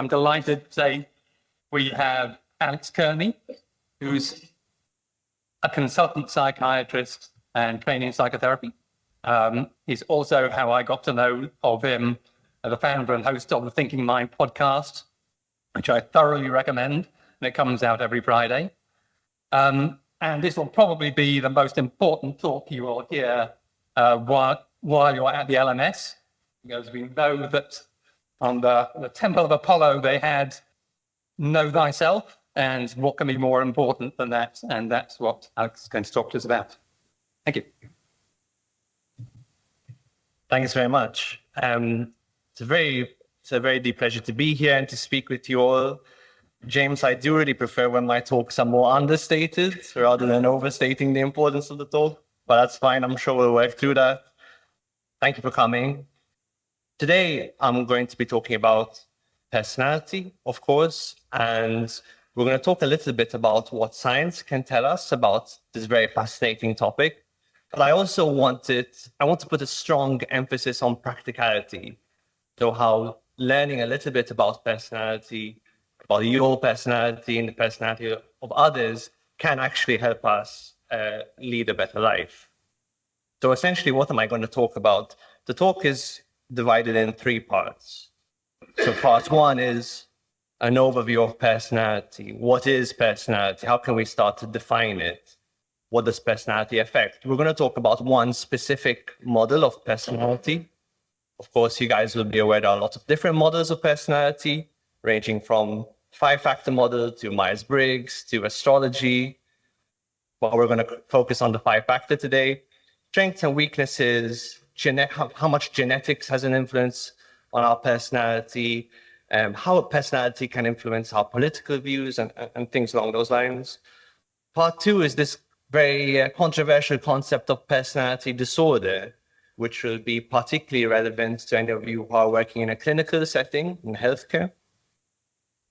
I'm delighted to say we have Alex Curmi, who's a consultant psychiatrist and training in psychotherapy. He's also how I got to know of him, the founder and host of the Thinking Mind podcast, which I thoroughly recommend, and it comes out every Friday. And this will probably be the most important talk you will hear while you're at the LMS, because we know that on the Temple of Apollo, they had know thyself, and what can be more important than that? And that's what Alex is going to talk to us about. Thank you. Thanks very much. It's a very deep pleasure to be here and to speak with you all. James, I do really prefer when my talks are more understated rather than overstating the importance of the talk, but that's fine. I'm sure we'll work through that. Thank you for coming. Today, I'm going to be talking about personality, of course, and we're going to talk a little bit about what science can tell us about this very fascinating topic. But I also want to put a strong emphasis on practicality. So how learning a little bit about personality, about your personality and the personality of others can actually help us lead a better life. So essentially, what am I going to talk about? The talk is divided in 3 parts. So part 1 is an overview of personality. What is personality? How can we start to define it? What does personality affect? We're going to talk about one specific model of personality. Of course, you guys will be aware there are lots of different models of personality, ranging from 5-factor model to Myers-Briggs to astrology. But we're going to focus on the 5-factor today. Strengths and weaknesses, how much genetics has an influence on our personality, how personality can influence our political views and things along those lines. Part 2 is this very controversial concept of personality disorder, which will be particularly relevant to any of you who are working in a clinical setting in healthcare.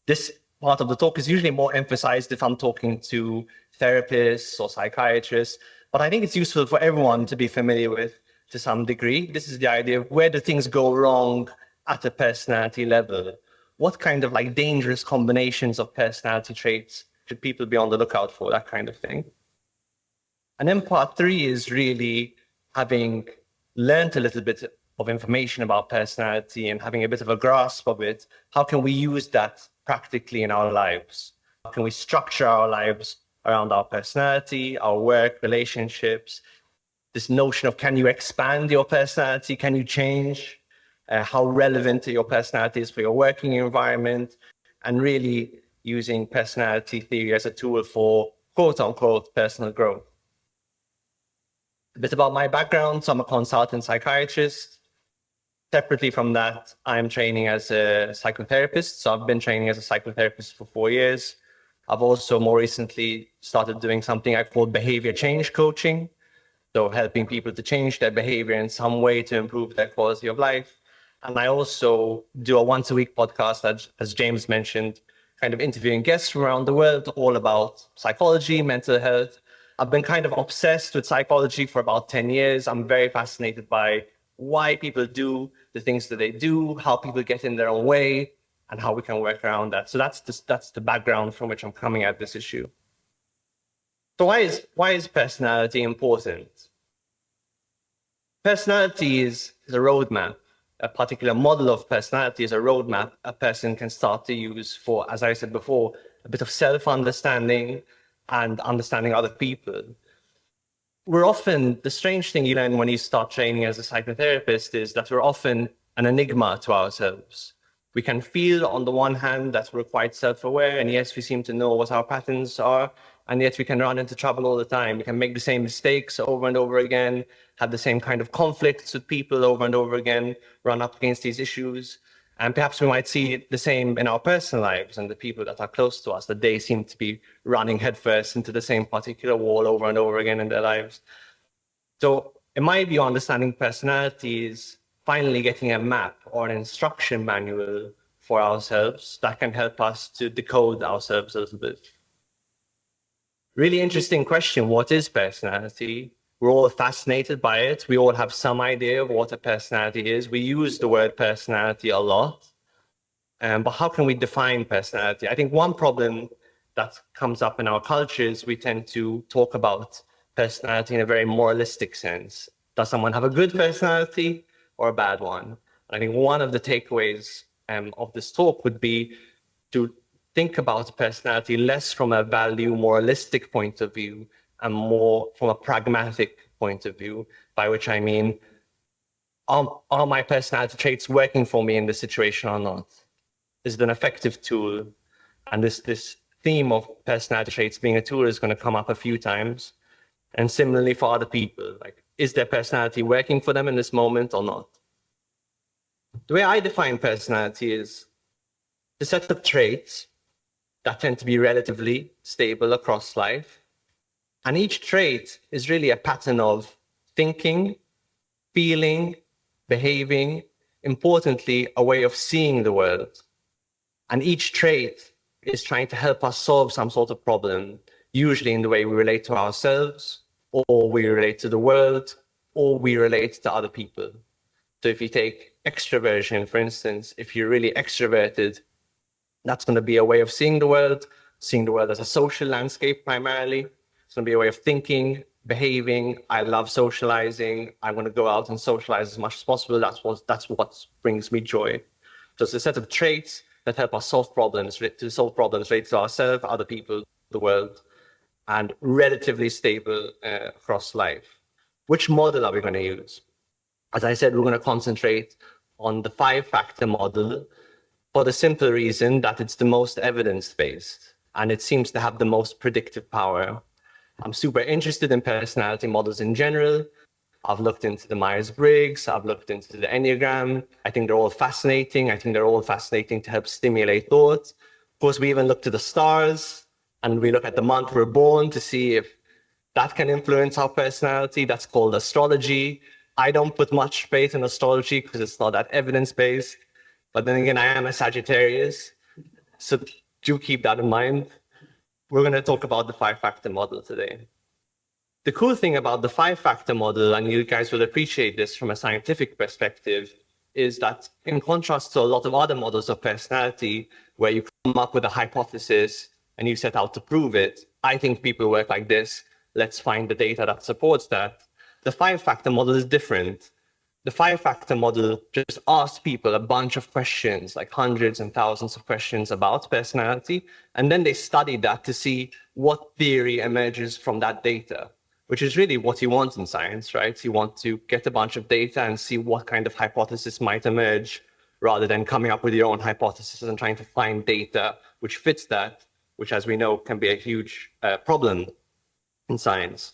This part of the talk is usually more emphasized if I'm talking to therapists or psychiatrists, but I think it's useful for everyone to be familiar with to some degree. This is the idea of where do things go wrong at a personality level? What kind of dangerous combinations of personality traits should people be on the lookout for, that kind of thing. And then part 3 is really having learned a little bit of information about personality and having a bit of a grasp of it. How can we use that practically in our lives? How can we structure our lives around our personality, our work, relationships? This notion of can you expand your personality? Can you change? How relevant your personality is for your working environment, and really using personality theory as a tool for quote-unquote personal growth. A bit about my background. So I'm a consultant psychiatrist. Separately from that, I'm training as a psychotherapist. So I've been training as a psychotherapist for 4 years. I've also more recently started doing something I call behavior change coaching. So helping people to change their behavior in some way to improve their quality of life. And I also do a once-a-week podcast, as James mentioned, kind of interviewing guests from around the world, all about psychology, mental health. I've been kind of obsessed with psychology for about 10 years. I'm very fascinated by why people do the things that they do, how people get in their own way, and how we can work around that. So that's the background from which I'm coming at this issue. So why is personality important? Personality is a roadmap. A particular model of personality is a roadmap a person can start to use for, as I said before, a bit of self-understanding and understanding other people. The strange thing you learn when you start training as a psychotherapist is that we're often an enigma to ourselves. We can feel on the one hand that we're quite self-aware, and yes, we seem to know what our patterns are, and yet we can run into trouble all the time. We can make the same mistakes over and over again, have the same kind of conflicts with people over and over again, run up against these issues. And perhaps we might see the same in our personal lives and the people that are close to us, that they seem to be running headfirst into the same particular wall over and over again in their lives. So in my view, understanding personality is finally getting a map or an instruction manual for ourselves that can help us to decode ourselves a little bit. Really interesting question. What is personality? We're all fascinated by it. We all have some idea of what a personality is. We use the word personality a lot. But how can we define personality? I think one problem that comes up in our cultures, we tend to talk about personality in a very moralistic sense. Does someone have a good personality or a bad one? I think one of the takeaways of this talk would be to think about personality less from a value moralistic point of view and more from a pragmatic point of view, by which I mean, are my personality traits working for me in this situation or not? Is it an effective tool? And this theme of personality traits being a tool is going to come up a few times. And similarly for other people, like, is their personality working for them in this moment or not? The way I define personality is the set of traits that tend to be relatively stable across life. And each trait is really a pattern of thinking, feeling, behaving, importantly, a way of seeing the world. And each trait is trying to help us solve some sort of problem, usually in the way we relate to ourselves, or we relate to the world, or we relate to other people. So if you take extroversion, for instance, if you're really extroverted, that's going to be a way of seeing the world as a social landscape primarily. It's going to be a way of thinking, behaving. I love socializing. I want to go out and socialize as much as possible. That's what brings me joy. So it's a set of traits that help us solve problems related to ourselves, other people, the world, and relatively stable across life. Which model are we going to use? As I said, we're going to concentrate on the 5-factor model for the simple reason that it's the most evidence-based and it seems to have the most predictive power. I'm super interested in personality models in general. I've looked into the Myers-Briggs, I've looked into the Enneagram. I think they're all fascinating. I think they're all fascinating to help stimulate thought. Of course, we even look to the stars and we look at the month we're born to see if that can influence our personality. That's called astrology. I don't put much faith in astrology because it's not that evidence-based. But then again, I am a Sagittarius. So do keep that in mind. We're going to talk about the 5-factor model today. The cool thing about the 5-factor model, and you guys will appreciate this from a scientific perspective, is that in contrast to a lot of other models of personality, where you come up with a hypothesis and you set out to prove it, I think people work like this. Let's find the data that supports that. The 5-factor model is different. The 5-factor model just asks people a bunch of questions, like hundreds and thousands of questions about personality, and then they study that to see what theory emerges from that data, which is really what you want in science, right? You want to get a bunch of data and see what kind of hypothesis might emerge, rather than coming up with your own hypothesis and trying to find data which fits that, which, as we know, can be a huge problem in science.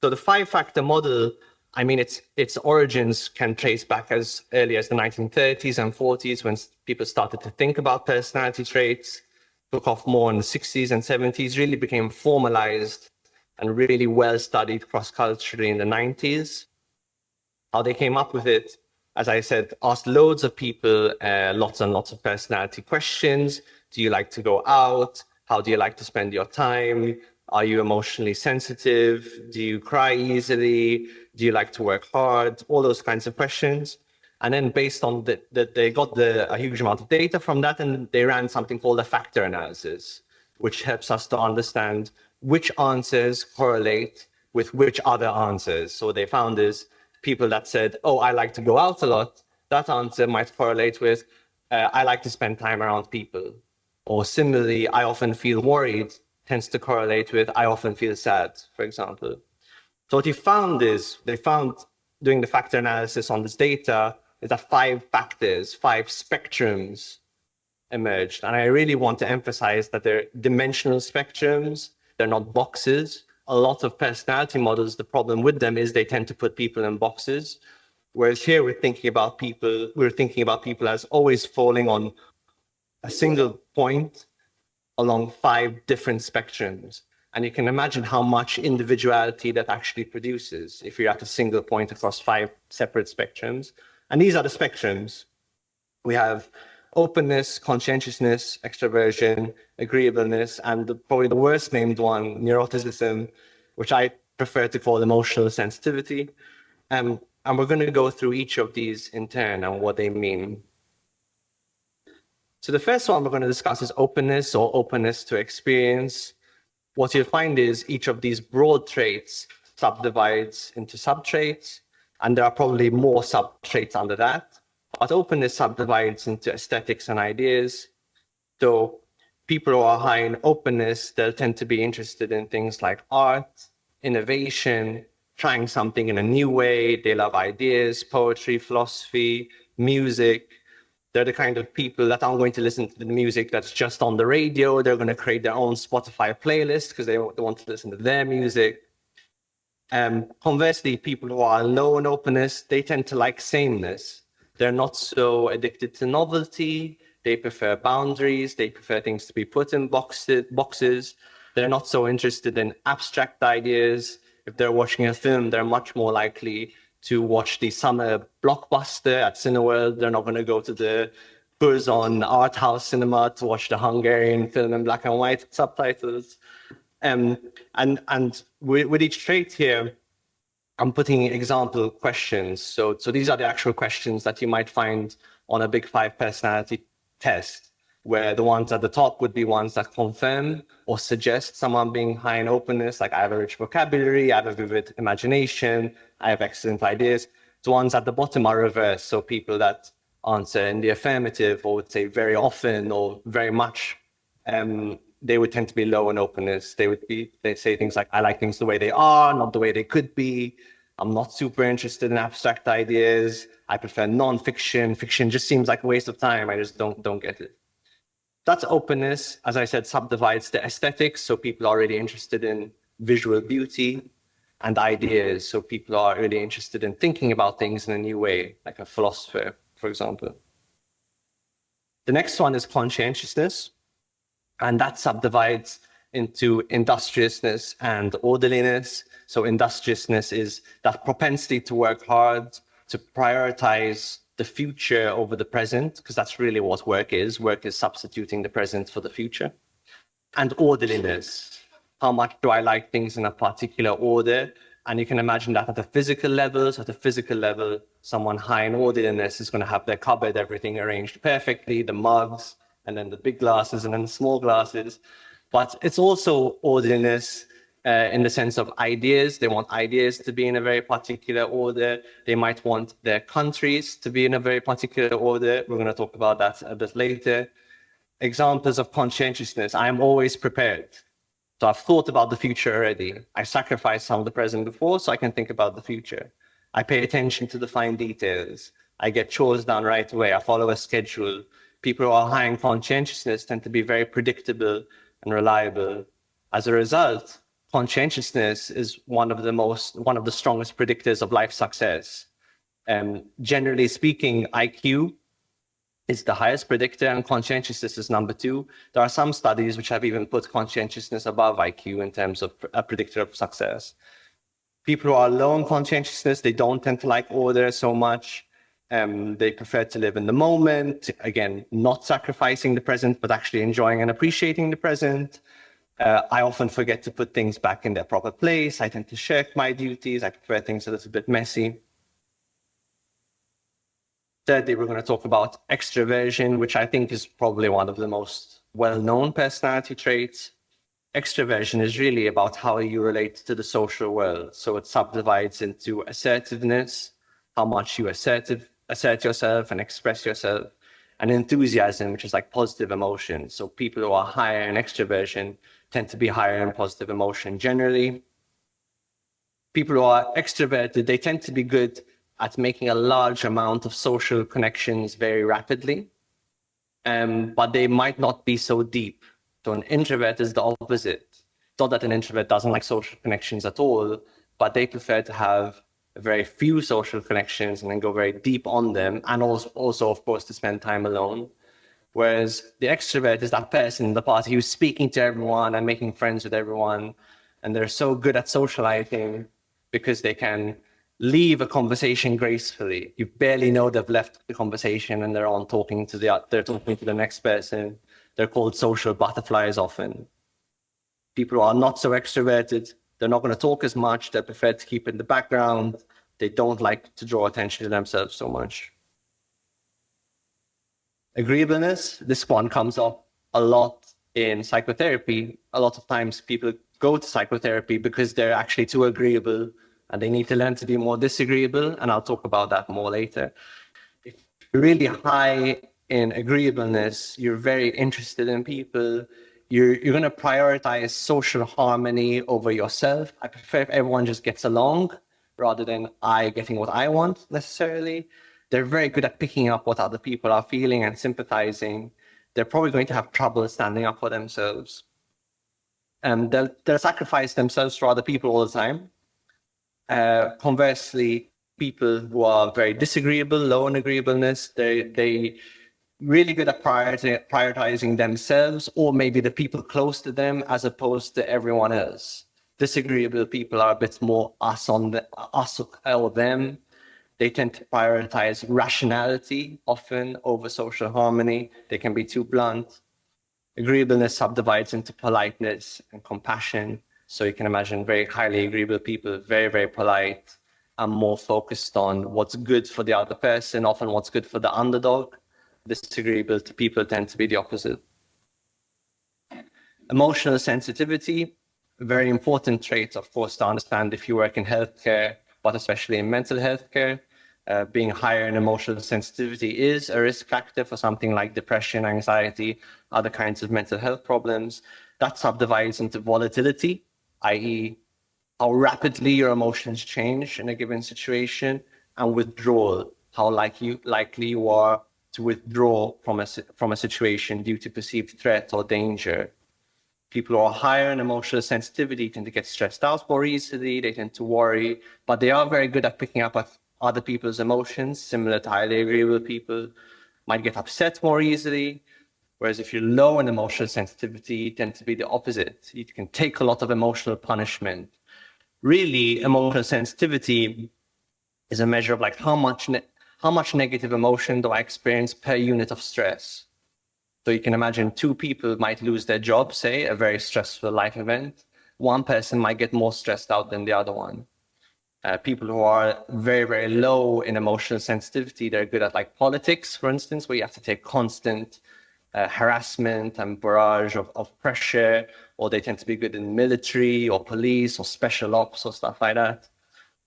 So the 5-factor model, I mean, its origins can trace back as early as the 1930s and 40s, when people started to think about personality traits, took off more in the 60s and 70s, really became formalized and really well studied cross-culturally in the 90s. How they came up with it, as I said, asked loads of people lots and lots of personality questions. Do you like to go out? How do you like to spend your time? Are you emotionally sensitive? Do you cry easily? Do you like to work hard? All those kinds of questions. And then based on that, they got a huge amount of data from that, and they ran something called a factor analysis, which helps us to understand which answers correlate with which other answers. So they found is people that said, oh, I like to go out a lot, that answer might correlate with, I like to spend time around people. Or similarly, I often feel worried, tends to correlate with, I often feel sad, for example. So what they found doing the factor analysis on this data is that 5 factors, 5 spectrums emerged. And I really want to emphasize that they're dimensional spectrums. They're not boxes. A lot of personality models, the problem with them is they tend to put people in boxes. Whereas here we're thinking about people as always falling on a single point along 5 different spectrums. And you can imagine how much individuality that actually produces if you're at a single point across 5 separate spectrums. And these are the spectrums. We have openness, conscientiousness, extroversion, agreeableness, and probably the worst named one, neuroticism, which I prefer to call emotional sensitivity. And we're going to go through each of these in turn and what they mean. So the first one we're going to discuss is openness or openness to experience. What you'll find is each of these broad traits subdivides into subtraits, and there are probably more subtraits under that. But openness subdivides into aesthetics and ideas. So people who are high in openness, they'll tend to be interested in things like art, innovation, trying something in a new way. They love ideas, poetry, philosophy, music. They're the kind of people that aren't going to listen to the music that's just on the radio. They're going to create their own Spotify playlist because they want to listen to their music. Conversely, people who are low in openness, they tend to like sameness. They're not so addicted to novelty. They prefer boundaries. They prefer things to be put in boxes. They're not so interested in abstract ideas. If they're watching a film, they're much more likely to watch the summer blockbuster at Cineworld. They're not going to go to the Curzon art house cinema to watch the Hungarian film in black and white subtitles. And with each trait here, I'm putting example questions. So these are the actual questions that you might find on a Big Five personality test, where the ones at the top would be ones that confirm or suggest someone being high in openness, like I have a rich vocabulary, I have a vivid imagination, I have excellent ideas. The ones at the bottom are reverse, so people that answer in the affirmative or would say very often or very much, they would tend to be low in openness. They say things like, I like things the way they are, not the way they could be. I'm not super interested in abstract ideas. I prefer non-fiction. Fiction just seems like a waste of time. I just don't get it. That's openness. As I said, subdivides the aesthetics. So people are really interested in visual beauty, and ideas. So people are really interested in thinking about things in a new way, like a philosopher, for example. The next one is conscientiousness. And that subdivides into industriousness and orderliness. So industriousness is that propensity to work hard, to prioritize the future over the present, because that's really what work is. Work is substituting the present for the future. And orderliness. How much do I like things in a particular order? And you can imagine that at a physical level. So at a physical level, someone high in orderliness is going to have their cupboard, everything arranged perfectly, the mugs, and then the big glasses, and then the small glasses. But it's also orderliness in the sense of ideas. They want ideas to be in a very particular order. They might want their countries to be in a very particular order. We're going to talk about that a bit later. Examples of conscientiousness. I'm always prepared. So I've thought about the future already. I sacrifice some of the present before so I can think about the future. I pay attention to the fine details. I get chores done right away. I follow a schedule. People who are high in conscientiousness tend to be very predictable and reliable. As a result, conscientiousness is one of the strongest predictors of life success. Generally speaking, IQ is the highest predictor and conscientiousness is number 2. There are some studies which have even put conscientiousness above IQ in terms of a predictor of success. People who are low in conscientiousness, they don't tend to like order so much. They prefer to live in the moment, again, not sacrificing the present, but actually enjoying and appreciating the present. I often forget to put things back in their proper place. I tend to shirk my duties. I prefer things a little bit messy. Thirdly, we're going to talk about extroversion, which I think is probably one of the most well-known personality traits. Extroversion is really about how you relate to the social world. So it subdivides into assertiveness, how much you assert yourself and express yourself, and enthusiasm, which is like positive emotion. So people who are higher in extroversion tend to be higher in positive emotion generally. People who are extroverted, they tend to be good at making a large amount of social connections very rapidly, but they might not be so deep. So an introvert is the opposite. It's not that an introvert doesn't like social connections at all, but they prefer to have very few social connections and then go very deep on them, and also of course, to spend time alone. Whereas the extrovert is that person in the party who's speaking to everyone and making friends with everyone, and they're so good at socializing because they can leave a conversation gracefully. You barely know they've left the conversation and they're talking to the next person. They're called social butterflies often. People who are not so extroverted, they're not going to talk as much. They prefer to keep in the background. They don't like to draw attention to themselves so much. Agreeableness, this one comes up a lot in psychotherapy. A lot of times people go to psychotherapy because they're actually too agreeable and they need to learn to be more disagreeable. And I'll talk about that more later. If you're really high in agreeableness, you're very interested in people, you're going to prioritize social harmony over yourself. I prefer if everyone just gets along rather than I getting what I want necessarily. They're very good at picking up what other people are feeling and sympathizing. They're probably going to have trouble standing up for themselves. And they'll sacrifice themselves for other people all the time. Conversely, people who are very disagreeable, low in agreeableness, they really good at prioritizing themselves or maybe the people close to them as opposed to everyone else. Disagreeable people are a bit more us or them. They tend to prioritize rationality often over social harmony. They can be too blunt. Agreeableness subdivides into politeness and compassion. So you can imagine very highly agreeable people, very, very polite, and more focused on what's good for the other person, often what's good for the underdog. Disagreeable to people tend to be the opposite. Emotional sensitivity, a very important trait, of course, to understand if you work in healthcare, but especially in mental health care. Being higher in emotional sensitivity is a risk factor for something like depression, anxiety, other kinds of mental health problems. That subdivides into volatility, i.e., how rapidly your emotions change in a given situation, and withdrawal, how likely you are to withdraw from a situation due to perceived threat or danger. People who are higher in emotional sensitivity tend to get stressed out more easily, they tend to worry, but they are very good at picking up other people's emotions, similar to highly agreeable people, might get upset more easily. Whereas if you're low in emotional sensitivity, you tend to be the opposite. You can take a lot of emotional punishment. Really, emotional sensitivity is a measure of like how much negative emotion do I experience per unit of stress. So you can imagine two people might lose their job, say, a very stressful life event. One person might get more stressed out than the other one. People who are very, very low in emotional sensitivity, they're good at like politics, for instance, where you have to take constant harassment and barrage of pressure, or they tend to be good in military or police or special ops or stuff like that.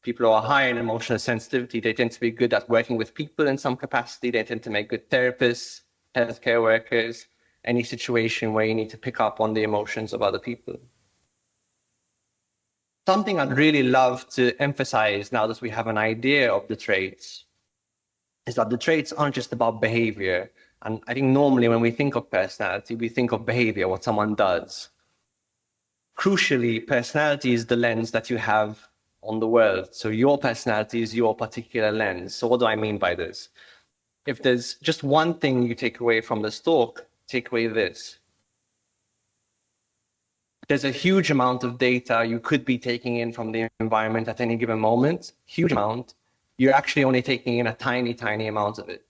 People who are high in emotional sensitivity, they tend to be good at working with people in some capacity. They tend to make good therapists, healthcare workers, any situation where you need to pick up on the emotions of other people. Something I'd really love to emphasize now that we have an idea of the traits is that the traits aren't just about behavior. And I think normally when we think of personality, we think of behavior, what someone does. Crucially, personality is the lens that you have on the world. So your personality is your particular lens. So what do I mean by this? If there's just one thing you take away from this talk, take away this. There's a huge amount of data you could be taking in from the environment at any given moment, huge amount. You're actually only taking in a tiny, tiny amount of it.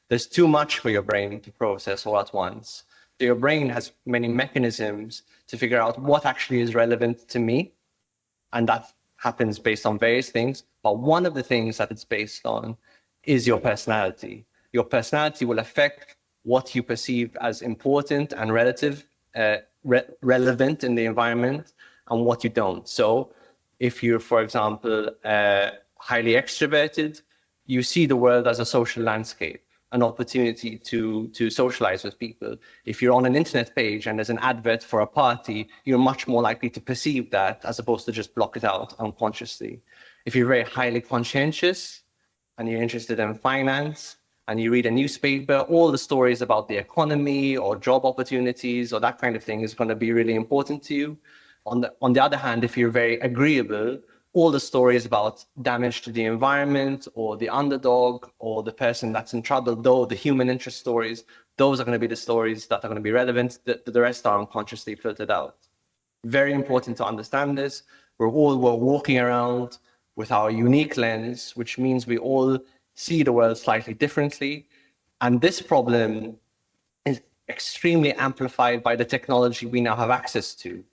There's too much for your brain to process all at once. So your brain has many mechanisms to figure out what actually is relevant to me. And that happens based on various things. But one of the things that it's based on is your personality. Your personality will affect what you perceive as important and relevant in the environment and what you don't. So if you're, for example, highly extroverted, you see the world as a social landscape, an opportunity to socialize with people. If you're on an internet page and there's an advert for a party, you're much more likely to perceive that as opposed to just block it out unconsciously. If you're very highly conscientious and you're interested in finance, and you read a newspaper, all the stories about the economy or job opportunities or that kind of thing is going to be really important to you. On the other hand, if you're very agreeable, all the stories about damage to the environment or the underdog or the person that's in trouble, though the human interest stories, those are going to be the stories that are going to be relevant. The rest are unconsciously filtered out. Very important to understand this. We're walking around with our unique lens, which means we all see the world slightly differently. And this problem is extremely amplified by the technology we now have access to,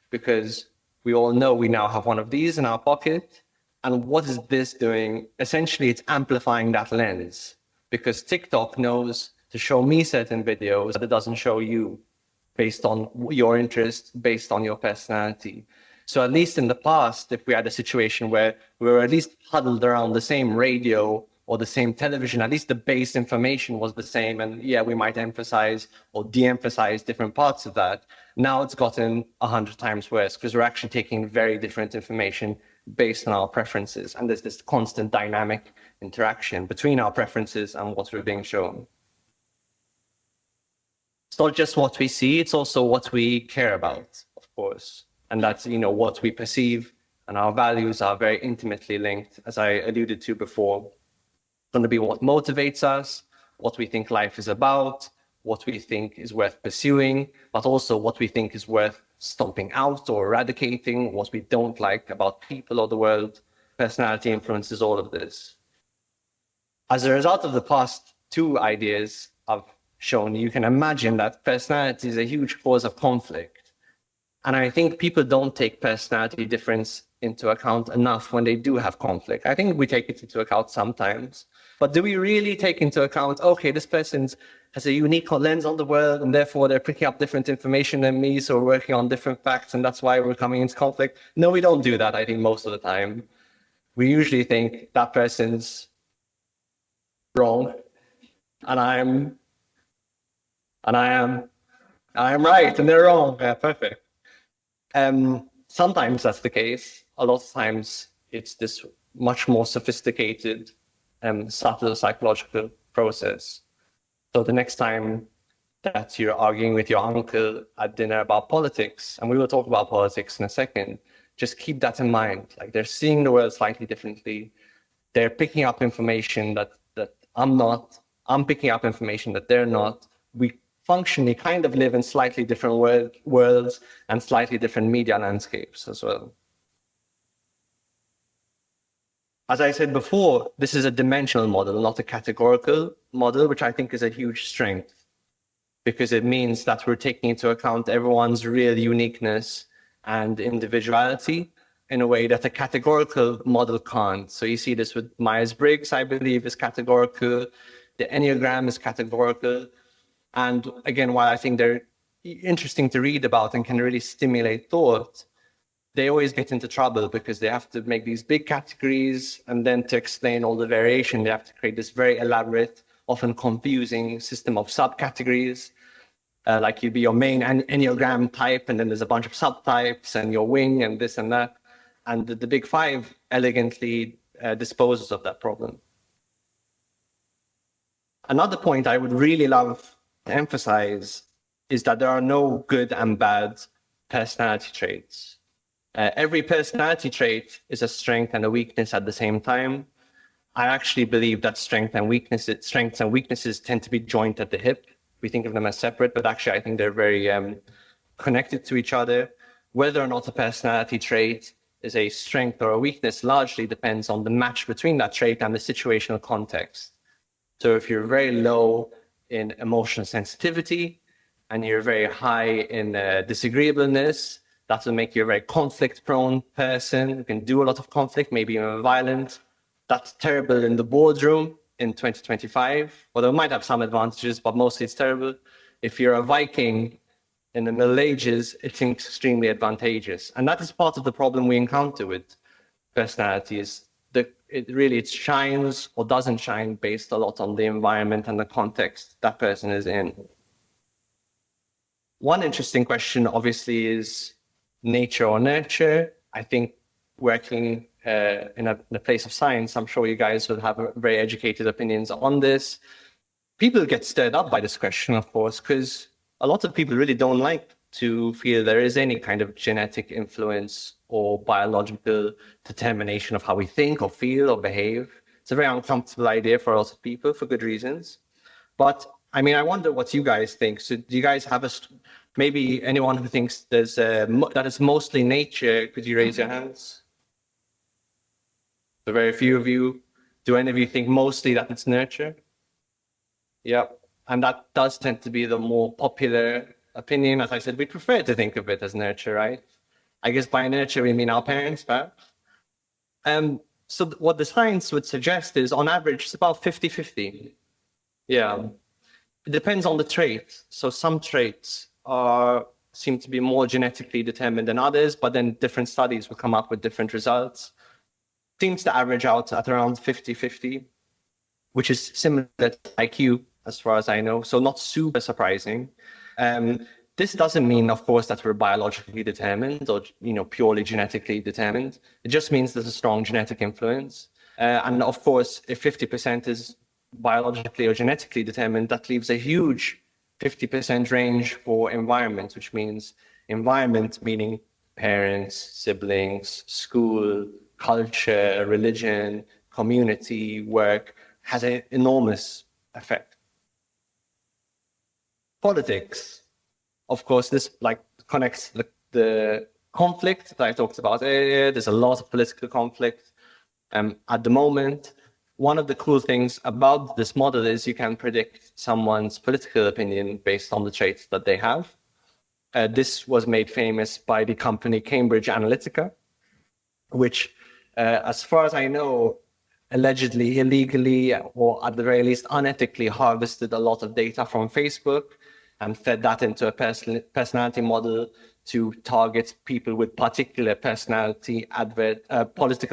because we all know we now have one of these in our pocket. And what is this doing? Essentially, it's amplifying that lens, because TikTok knows to show me certain videos that it doesn't show you based on your interest, based on your personality. So at least in the past, if we had a situation where we were at least huddled around the same radio or the same television, at least the base information was the same. And yeah, we might emphasize or de-emphasize different parts of that. Now it's gotten 100 times worse because we're actually taking very different information based on our preferences. And there's this constant dynamic interaction between our preferences and what we're being shown. It's not just what we see, it's also what we care about, of course. And that's, what we perceive, and our values are very intimately linked, as I alluded to before. It's going to be what motivates us, what we think life is about, what we think is worth pursuing, but also what we think is worth stomping out or eradicating, what we don't like about people or the world. Personality influences all of this. As a result of the past two ideas I've shown, you can imagine that personality is a huge cause of conflict. And I think people don't take personality difference into account enough when they do have conflict. I think we take it into account sometimes, but do we really take into account, okay, this person has a unique lens on the world and therefore they're picking up different information than me, so we're working on different facts and that's why we're coming into conflict? No, we don't do that, I think, most of the time. We usually think that person's wrong and I am right and they're wrong. Yeah, perfect. Sometimes that's the case. A lot of times it's this much more sophisticated, subtle psychological process. So the next time that you're arguing with your uncle at dinner about politics, and we will talk about politics in a second, just keep that in mind. Like, they're seeing the world slightly differently. They're picking up information that I'm not. I'm picking up information that they're not. We functionally kind of live in slightly different worlds and slightly different media landscapes as well. As I said before, this is a dimensional model, not a categorical model, which I think is a huge strength because it means that we're taking into account everyone's real uniqueness and individuality in a way that a categorical model can't. So you see this with Myers-Briggs, I believe, is categorical. The Enneagram is categorical. And again, while I think they're interesting to read about and can really stimulate thought, they always get into trouble because they have to make these big categories, and then to explain all the variation, they have to create this very elaborate, often confusing system of subcategories. Like you'd be your main Enneagram type, and then there's a bunch of subtypes, and your wing, and this and that. And the Big Five elegantly disposes of that problem. Another point I would really love to emphasize is that there are no good and bad personality traits. Every personality trait is a strength and a weakness at the same time. I actually believe that strengths and weaknesses tend to be joined at the hip. We think of them as separate, but actually I think they're very connected to each other. Whether or not a personality trait is a strength or a weakness largely depends on the match between that trait and the situational context. So if you're very low in emotional sensitivity and you're very high in disagreeableness, that will make you a very conflict-prone person. You can do a lot of conflict, maybe even violent. That's terrible in the boardroom in 2025, although it might have some advantages, but mostly it's terrible. If you're a Viking in the Middle Ages, it's extremely advantageous. And that is part of the problem we encounter with personalities. It shines or doesn't shine based a lot on the environment and the context that person is in. One interesting question, obviously, is nature or nurture. I think working in a place of science, I'm sure you guys will have very educated opinions on this. People get stirred up by this question, of course, because a lot of people really don't like to feel there is any kind of genetic influence or biological determination of how we think or feel or behave. It's a very uncomfortable idea for a lot of people for good reasons. But I mean, I wonder what you guys think. So do you guys have maybe anyone who thinks that it's mostly nature? Could you raise your hands? So very few of you. Do any of you think mostly that it's nurture? Yeah, and that does tend to be the more popular opinion. As I said, we prefer to think of it as nurture, right? I guess by nurture we mean our parents, perhaps. So what the science would suggest is, on average, it's about 50-50. Yeah. It depends on the trait. So some traits seem to be more genetically determined than others, but then different studies will come up with different results. Seems to average out at around 50-50, which is similar to IQ as far as I know. So not super surprising. This doesn't mean, of course, that we're biologically determined or purely genetically determined. It just means there's a strong genetic influence. And of course, if 50% is biologically or genetically determined, that leaves a huge 50% range for environment, which means environment meaning parents, siblings, school, culture, religion, community, work, has an enormous effect. Politics. Of course, this connects the conflict that I talked about earlier. There's a lot of political conflict at the moment. One of the cool things about this model is you can predict someone's political opinion based on the traits that they have. This was made famous by the company Cambridge Analytica, which, as far as I know, allegedly, illegally, or at the very least unethically harvested a lot of data from Facebook and fed that into a personality model to target people with particular political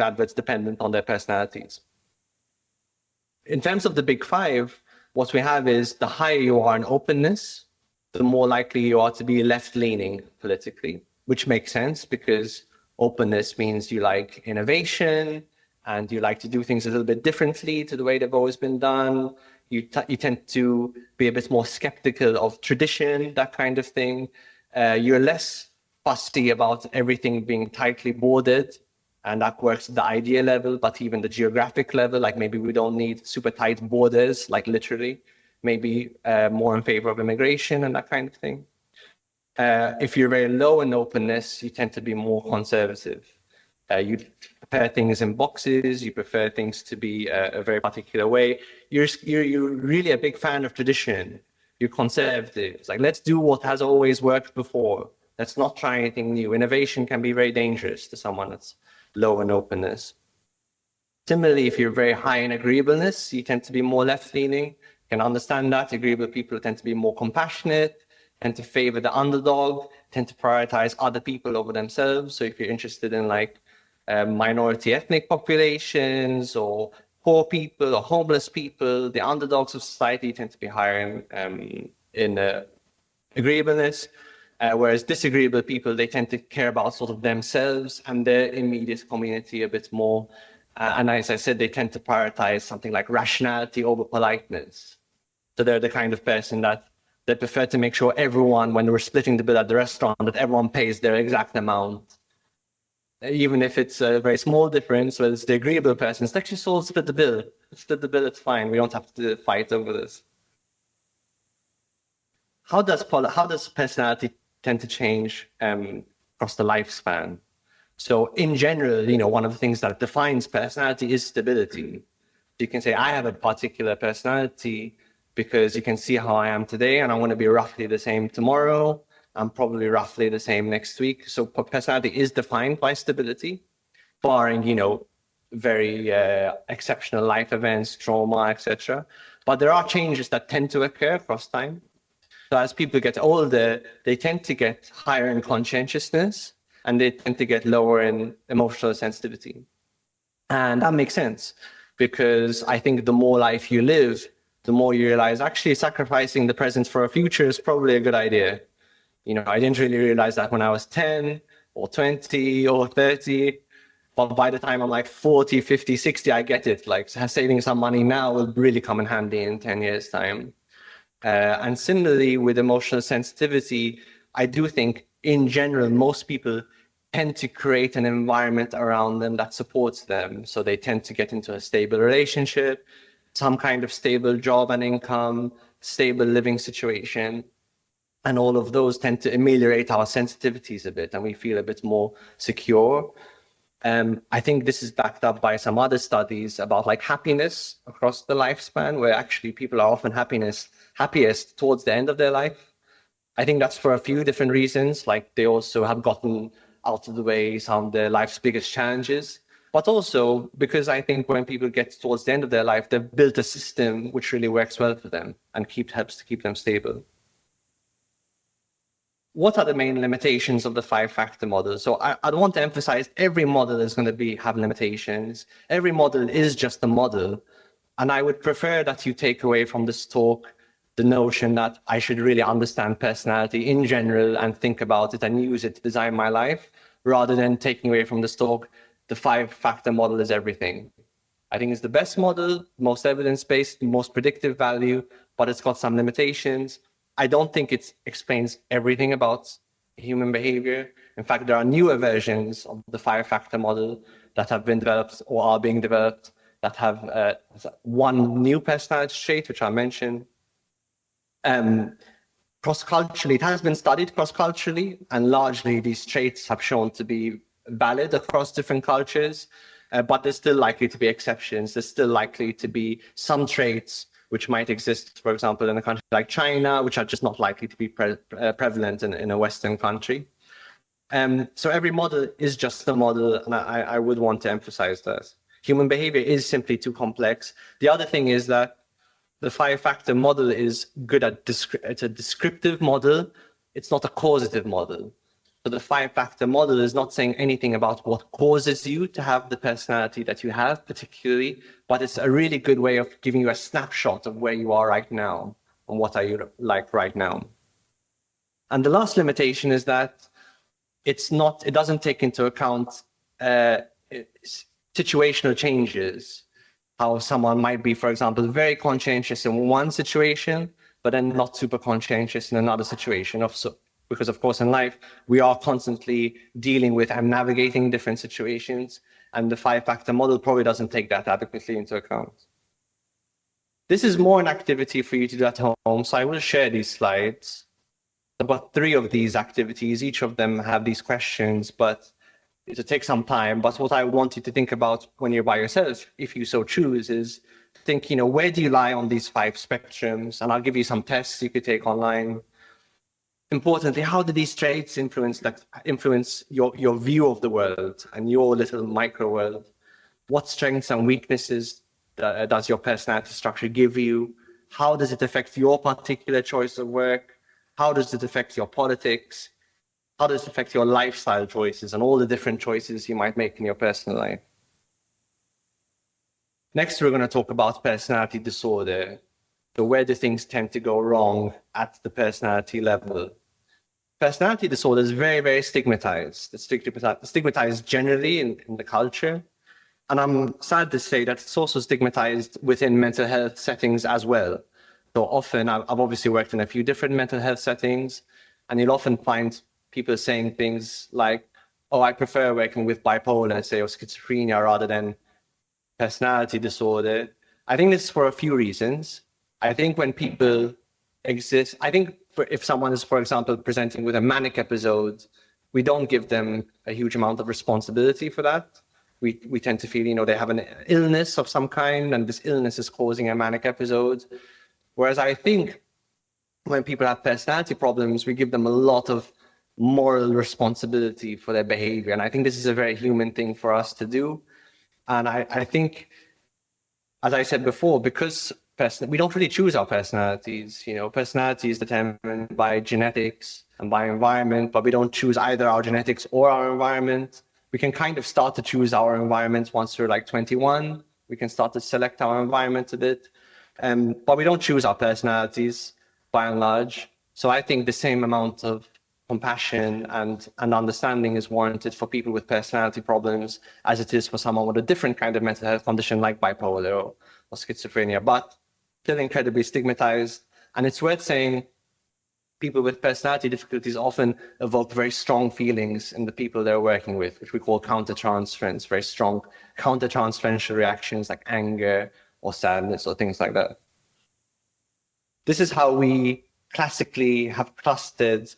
adverts dependent on their personalities. In terms of the big five, what we have is the higher you are in openness, the more likely you are to be left-leaning politically, which makes sense because openness means you like innovation and you like to do things a little bit differently to the way they've always been done. You tend to be a bit more skeptical of tradition, that kind of thing. You're less fussy about everything being tightly bordered, and that works at the idea level, but even the geographic level, like maybe we don't need super tight borders, like literally, maybe more in favor of immigration and that kind of thing. If you're very low in openness, you tend to be more conservative. You prepare things in boxes, you prefer things to be a very particular way. You're really a big fan of tradition. You're conservative. It's like, let's do what has always worked before. Let's not try anything new. Innovation can be very dangerous to someone that's low in openness. Similarly, if you're very high in agreeableness, you tend to be more left-leaning. You can understand that. Agreeable people tend to be more compassionate, tend to favor the underdog, tend to prioritize other people over themselves. So if you're interested in minority ethnic populations or poor people or homeless people, the underdogs of society tend to be higher in agreeableness. Whereas disagreeable people, they tend to care about sort of themselves and their immediate community a bit more. And as I said, they tend to prioritize something like rationality over politeness. So they're the kind of person that they prefer to make sure everyone, when we're splitting the bill at the restaurant, that everyone pays their exact amount. Even if it's a very small difference, whether it's the agreeable person, it's actually so split the bill. Split the bill, it's fine. We don't have to fight over this. How does personality tend to change across the lifespan? So in general, one of the things that defines personality is stability. You can say, I have a particular personality because you can see how I am today and I want to be roughly the same tomorrow. I'm probably roughly the same next week. So personality is defined by stability, barring, very exceptional life events, trauma, etc. But there are changes that tend to occur across time. So as people get older, they tend to get higher in conscientiousness and they tend to get lower in emotional sensitivity. And that makes sense because I think the more life you live, the more you realize actually sacrificing the present for a future is probably a good idea. I didn't really realize that when I was 10 or 20 or 30, but by the time I'm like 40, 50, 60, I get it. Like saving some money now will really come in handy in 10 years' time. And similarly with emotional sensitivity, I do think in general, most people tend to create an environment around them that supports them. So they tend to get into a stable relationship, some kind of stable job and income, stable living situation. And all of those tend to ameliorate our sensitivities a bit and we feel a bit more secure. I think this is backed up by some other studies about happiness across the lifespan, where actually people are often happiest towards the end of their life. I think that's for a few different reasons. Like they also have gotten out of the way some of their life's biggest challenges. But also because I think when people get towards the end of their life, they've built a system which really works well for them and helps to keep them stable. What are the main limitations of the five-factor model? So I want to emphasize every model is going to have limitations. Every model is just a model. And I would prefer that you take away from this talk the notion that I should really understand personality in general and think about it and use it to design my life, rather than taking away from this talk the five-factor model is everything. I think it's the best model, most evidence-based, most predictive value, but it's got some limitations. I don't think it explains everything about human behavior. In fact, there are newer versions of the five-factor model that have been developed or are being developed that have one new personality trait, which I mentioned. Cross-culturally, it has been studied cross-culturally, and largely these traits have shown to be valid across different cultures, but there's still likely to be exceptions. There's still likely to be some traits which might exist, for example, in a country like China, which are just not likely to be prevalent in a Western country. So every model is just a model, and I would want to emphasize that. Human behavior is simply too complex. The other thing is that the five-factor model is good at it's a descriptive model. It's not a causative model. So the five-factor model is not saying anything about what causes you to have the personality that you have particularly, but it's a really good way of giving you a snapshot of where you are right now and what are you like right now. And the last limitation is that it doesn't take into account situational changes, how someone might be, for example, very conscientious in one situation, but then not super conscientious in another situation. Because of course in life, we are constantly dealing with and navigating different situations, and the five-factor model probably doesn't take that adequately into account. This is more an activity for you to do at home, so I will share these slides. About 3 of these activities, each of them have these questions, but it'll take some time. But what I want you to think about when you're by yourself, if you so choose, is think, where do you lie on these 5 spectrums? And I'll give you some tests you could take online. Importantly, how do these traits influence your view of the world and your little micro world? What strengths and weaknesses does your personality structure give you? How does it affect your particular choice of work? How does it affect your politics? How does it affect your lifestyle choices and all the different choices you might make in your personal life? Next, we're going to talk about personality disorder. So where do things tend to go wrong at the personality level? Personality disorder is very, very stigmatized. It's stigmatized generally in the culture. And I'm sad to say that it's also stigmatized within mental health settings as well. So often, I've obviously worked in a few different mental health settings, and you'll often find people saying things like, oh, I prefer working with bipolar, say, or schizophrenia rather than personality disorder. I think this is for a few reasons. I think when people exist, if someone is, for example, presenting with a manic episode, we don't give them a huge amount of responsibility for that. We tend to feel, they have an illness of some kind, and this illness is causing a manic episode. Whereas I think when people have personality problems, we give them a lot of moral responsibility for their behavior. And I think this is a very human thing for us to do. And I think, as I said before, because we don't really choose our personalities. Personality is determined by genetics and by environment, but we don't choose either our genetics or our environment. We can kind of start to choose our environment once we're like 21. We can start to select our environment a bit, but we don't choose our personalities by and large. So I think the same amount of compassion and understanding is warranted for people with personality problems as it is for someone with a different kind of mental health condition like bipolar or schizophrenia, but still incredibly stigmatized. And it's worth saying people with personality difficulties often evoke very strong feelings in the people they're working with, which we call countertransference, very strong countertransferential reactions like anger or sadness or things like that. This is how we classically have clustered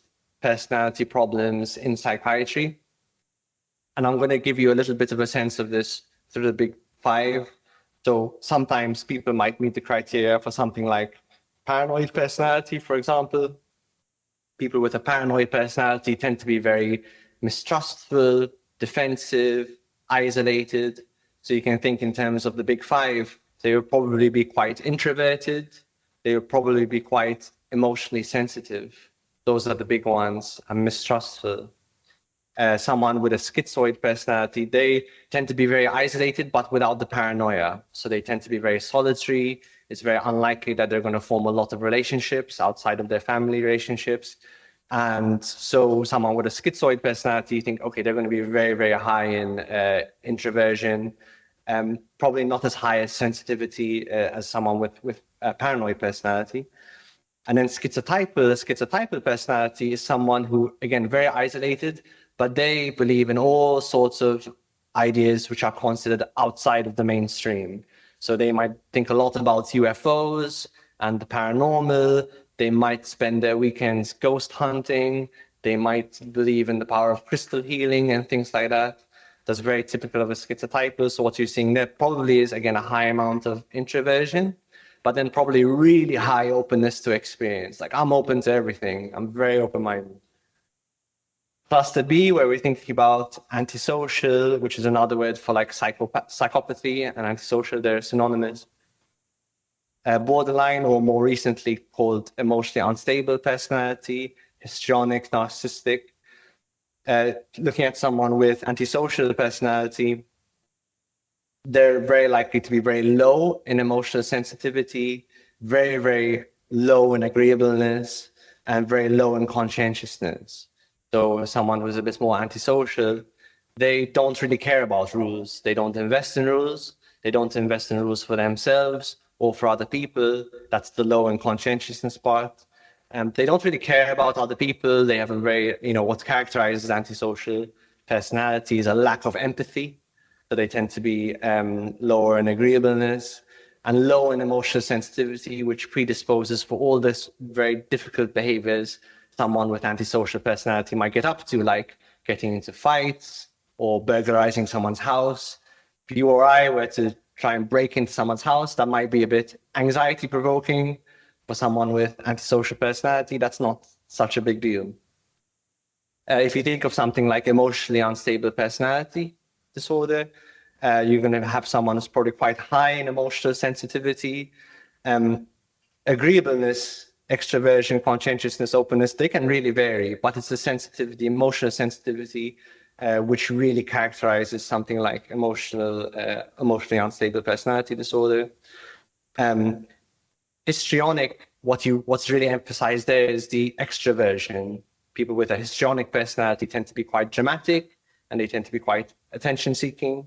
personality problems in psychiatry. And I'm going to give you a little bit of a sense of this through the big 5. So sometimes people might meet the criteria for something like paranoid personality, for example. People with a paranoid personality tend to be very mistrustful, defensive, isolated. So you can think in terms of the big five. They would probably be quite introverted. They would probably be quite emotionally sensitive. Those are the big ones, and mistrustful. Someone with a schizoid personality, they tend to be very isolated, but without the paranoia. So they tend to be very solitary. It's very unlikely that they're going to form a lot of relationships outside of their family relationships. And so someone with a schizoid personality, you think, okay, they're going to be very, very high in introversion, probably not as high as sensitivity as someone with a paranoid personality. And then schizotypal personality is someone who, again, very isolated, but they believe in all sorts of ideas which are considered outside of the mainstream. So they might think a lot about UFOs and the paranormal. They might spend their weekends ghost hunting. They might believe in the power of crystal healing and things like that. That's very typical of a schizotypal. So what you're seeing there probably is, again, a high amount of introversion, but then probably really high openness to experience. Like, I'm open to everything. I'm very open-minded. Cluster B, where we're thinking about antisocial, which is another word for like psychopathy, and antisocial, they're synonymous. Borderline, or more recently called emotionally unstable personality, histrionic, narcissistic. Looking at someone with antisocial personality, they're very likely to be very low in emotional sensitivity, very, very low in agreeableness, and very low in conscientiousness. So someone who's a bit more antisocial, they don't really care about rules. They don't invest in rules. They don't invest in rules for themselves or for other people. That's the low in conscientiousness part. They don't really care about other people. They have a very, what characterizes antisocial personality is a lack of empathy. So they tend to be lower in agreeableness and low in emotional sensitivity, which predisposes for all this very difficult behaviors someone with antisocial personality might get up to, like getting into fights or burglarizing someone's house. If you or I were to try and break into someone's house, that might be a bit anxiety provoking. For someone with antisocial personality, that's not such a big deal. If you think of something like emotionally unstable personality disorder, you're going to have someone who's probably quite high in emotional sensitivity. Agreeableness, extroversion, conscientiousness, openness, they can really vary, but it's the sensitivity, emotional sensitivity, which really characterizes something like emotionally unstable personality disorder. Histrionic, what's really emphasized there is the extroversion. People with a histrionic personality tend to be quite dramatic, and they tend to be quite attention-seeking.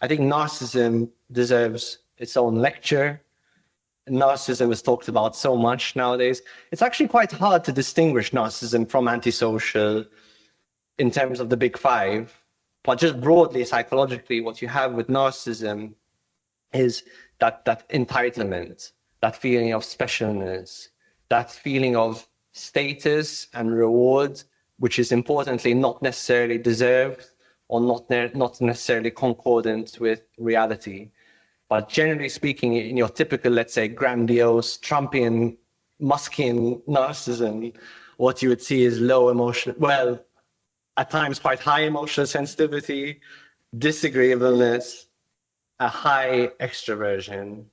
I think narcissism deserves its own lecture. Narcissism is talked about so much nowadays. It's actually quite hard to distinguish narcissism from antisocial in terms of the big five. But just broadly, psychologically, what you have with narcissism is that entitlement, that feeling of specialness, that feeling of status and reward, which is importantly not necessarily deserved or not necessarily concordant with reality. But generally speaking, in your typical, let's say, grandiose, Trumpian, Muskian narcissism, what you would see is low emotional, well, at times quite high emotional sensitivity, disagreeableness, a high extroversion,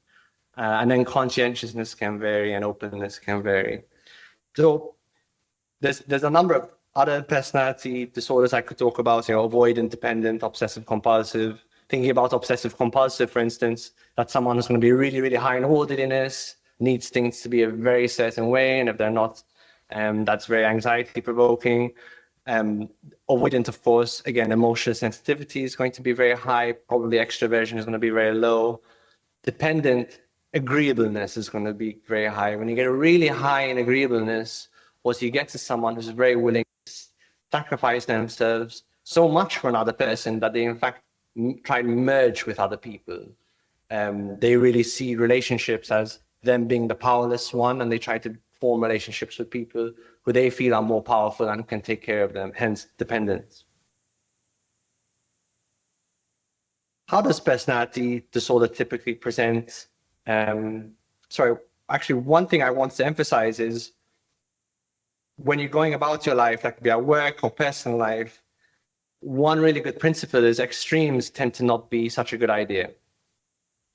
and then conscientiousness can vary and openness can vary. So there's a number of other personality disorders I could talk about, avoidant, dependent, obsessive compulsive. Thinking about obsessive compulsive, for instance, that's someone who's going to be really, really high in orderliness, needs things to be a very certain way, and if they're not, that's very anxiety provoking. Avoidant, of course, again, emotional sensitivity is going to be very high, probably extroversion is going to be very low. Dependent, agreeableness is going to be very high. When you get really high in agreeableness, what you get is someone who's very willing to sacrifice themselves so much for another person that they, in fact, try to merge with other people. They really see relationships as them being the powerless one, and they try to form relationships with people who they feel are more powerful and can take care of them, hence dependence. How does personality disorder typically present? Actually, one thing I want to emphasize is when you're going about your life, like be at work or personal life, one really good principle is extremes tend to not be such a good idea.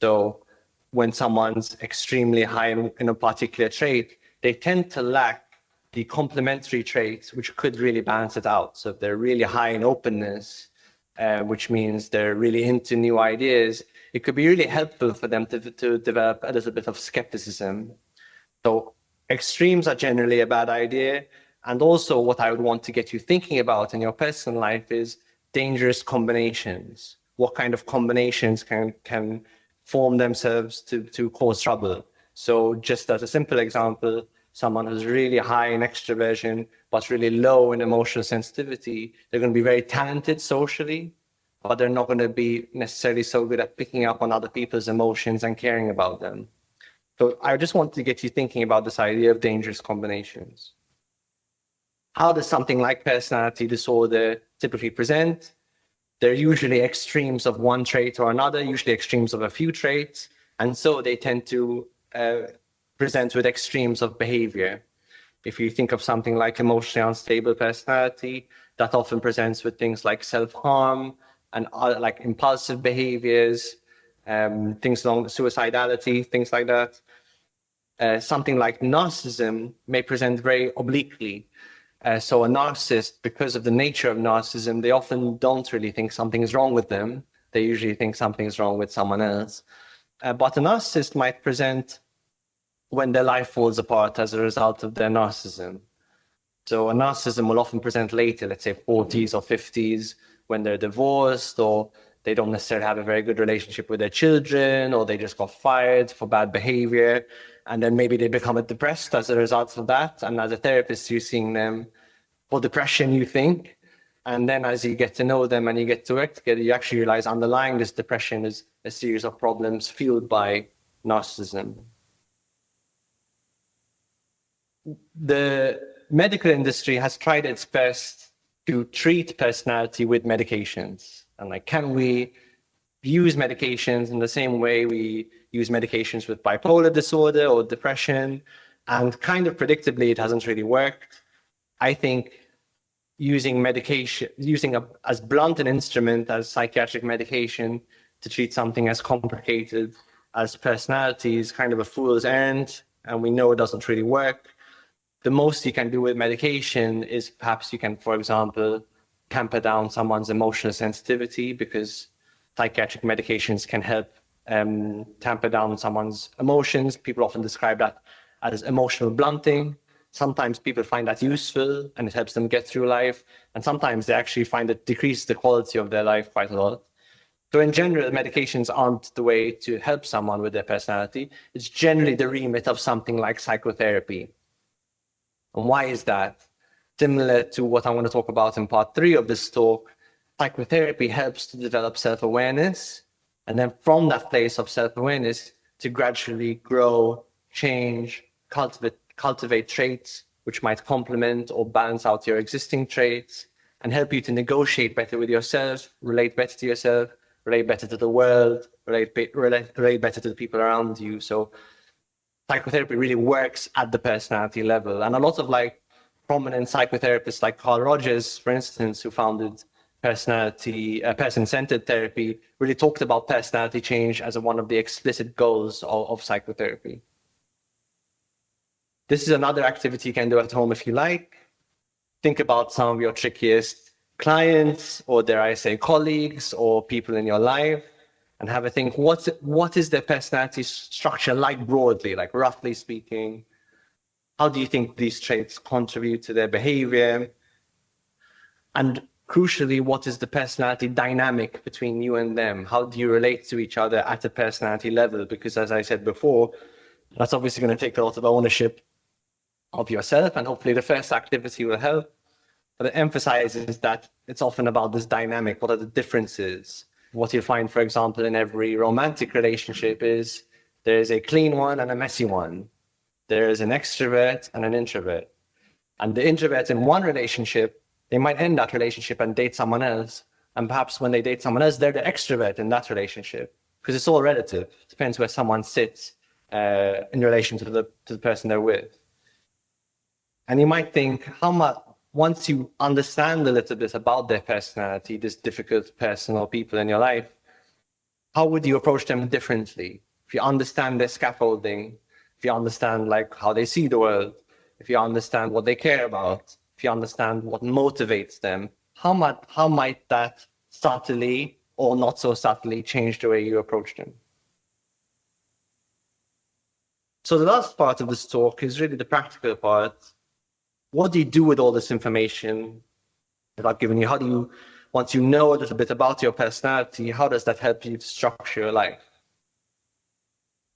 So when someone's extremely high in a particular trait, they tend to lack the complementary traits, which could really balance it out. So if they're really high in openness, which means they're really into new ideas, it could be really helpful for them to develop a little bit of skepticism. So extremes are generally a bad idea. And also what I would want to get you thinking about in your personal life is dangerous combinations. What kind of combinations can form themselves to cause trouble? So just as a simple example, someone who's really high in extroversion, but really low in emotional sensitivity, they're going to be very talented socially, but they're not going to be necessarily so good at picking up on other people's emotions and caring about them. So I just want to get you thinking about this idea of dangerous combinations. How does something like personality disorder typically present? They're usually extremes of one trait or another, usually extremes of a few traits. And so they tend to present with extremes of behavior. If you think of something like emotionally unstable personality, that often presents with things like self-harm and like impulsive behaviors, things along suicidality, things like that. Something like narcissism may present very obliquely. So a narcissist, because of the nature of narcissism, they often don't really think something is wrong with them. They usually think something is wrong with someone else. But a narcissist might present when their life falls apart as a result of their narcissism. So a narcissism will often present later, let's say 40s or 50s, when they're divorced, or they don't necessarily have a very good relationship with their children, or they just got fired for bad behavior. And then maybe they become depressed as a result of that. And as a therapist, you're seeing them for depression, you think. And then as you get to know them and you get to work together, you actually realize underlying this depression is a series of problems fueled by narcissism. The medical industry has tried its best to treat personality with medications. And like, can we use medications in the same way we use medications with bipolar disorder or depression? And kind of predictably, it hasn't really worked. I think using medication, as blunt an instrument as psychiatric medication to treat something as complicated as personality is kind of a fool's errand, and we know it doesn't really work. The most you can do with medication is perhaps you can, for example, tamper down someone's emotional sensitivity, because psychiatric medications can help tamper down someone's emotions. People often describe that as emotional blunting. Sometimes people find that useful and it helps them get through life. And sometimes they actually find it decreases the quality of their life quite a lot. So in general, medications aren't the way to help someone with their personality. It's generally the remit of something like psychotherapy. And why is that? Similar to what I'm going to talk about in part 3 of this talk, psychotherapy helps to develop self-awareness. And then from that place of self-awareness to gradually grow, change, cultivate traits which might complement or balance out your existing traits and help you to negotiate better with yourself, relate better to yourself, relate better to the world, relate better to the people around you. So psychotherapy really works at the personality level. And a lot of like prominent psychotherapists like Carl Rogers, for instance, who founded person-centered therapy, really talked about personality change as one of the explicit goals of psychotherapy. This is another activity you can do at home if you like. Think about some of your trickiest clients, or dare I say colleagues, or people in your life, and have a think, what is their personality structure like broadly, like roughly speaking? How do you think these traits contribute to their behavior? And crucially, what is the personality dynamic between you and them? How do you relate to each other at a personality level? Because as I said before, that's obviously going to take a lot of ownership of yourself, and hopefully the first activity will help. But it emphasizes that it's often about this dynamic. What are the differences? What you find, for example, in every romantic relationship is there's a clean one and a messy one. There is an extrovert and an introvert. And the introvert in one relationship, they might end that relationship and date someone else. And perhaps when they date someone else, they're the extrovert in that relationship. Because it's all relative. It depends where someone sits in relation to the person they're with. And you might think, once you understand a little bit about their personality, this difficult person or people in your life, how would you approach them differently? If you understand their scaffolding, if you understand like how they see the world, if you understand what they care about, if you understand what motivates them, how might that subtly or not so subtly change the way you approach them? So the last part of this talk is really the practical part. What do you do with all this information that I've given you? How do you, once you know a little bit about your personality, how does that help you to structure your life?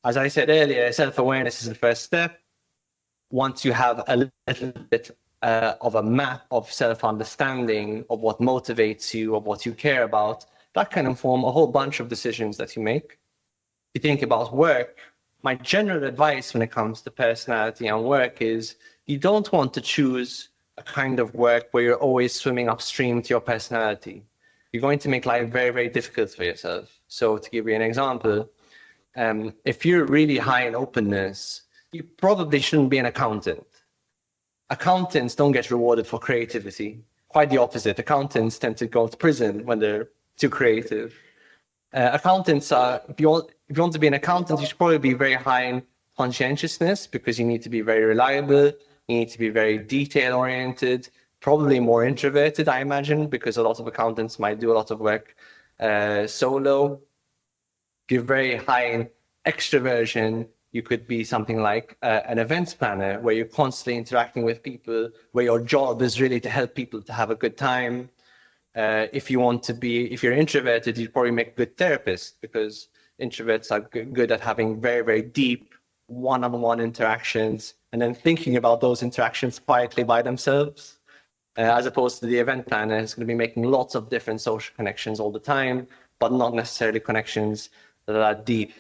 As I said earlier, self-awareness is the first step. Once you have a little bit of a map of self-understanding of what motivates you, of what you care about, that can inform a whole bunch of decisions that you make. If you think about work, my general advice when it comes to personality and work is you don't want to choose a kind of work where you're always swimming upstream to your personality. You're going to make life very, very difficult for yourself. So to give you an example, if you're really high in openness, you probably shouldn't be an accountant. Accountants don't get rewarded for creativity. Quite the opposite. Accountants tend to go to prison when they're too creative. Accountants are, if you want to be an accountant, you should probably be very high in conscientiousness because you need to be very reliable. You need to be very detail oriented, probably more introverted, I imagine, because a lot of accountants might do a lot of work solo. If you're very high in extroversion, you could be something like an events planner where you're constantly interacting with people, where your job is really to help people to have a good time. If you're introverted, you'd probably make a good therapist because introverts are good at having very, very deep one-on-one interactions and then thinking about those interactions quietly by themselves, as opposed to the event planner who's going to be making lots of different social connections all the time, but not necessarily connections that are deep.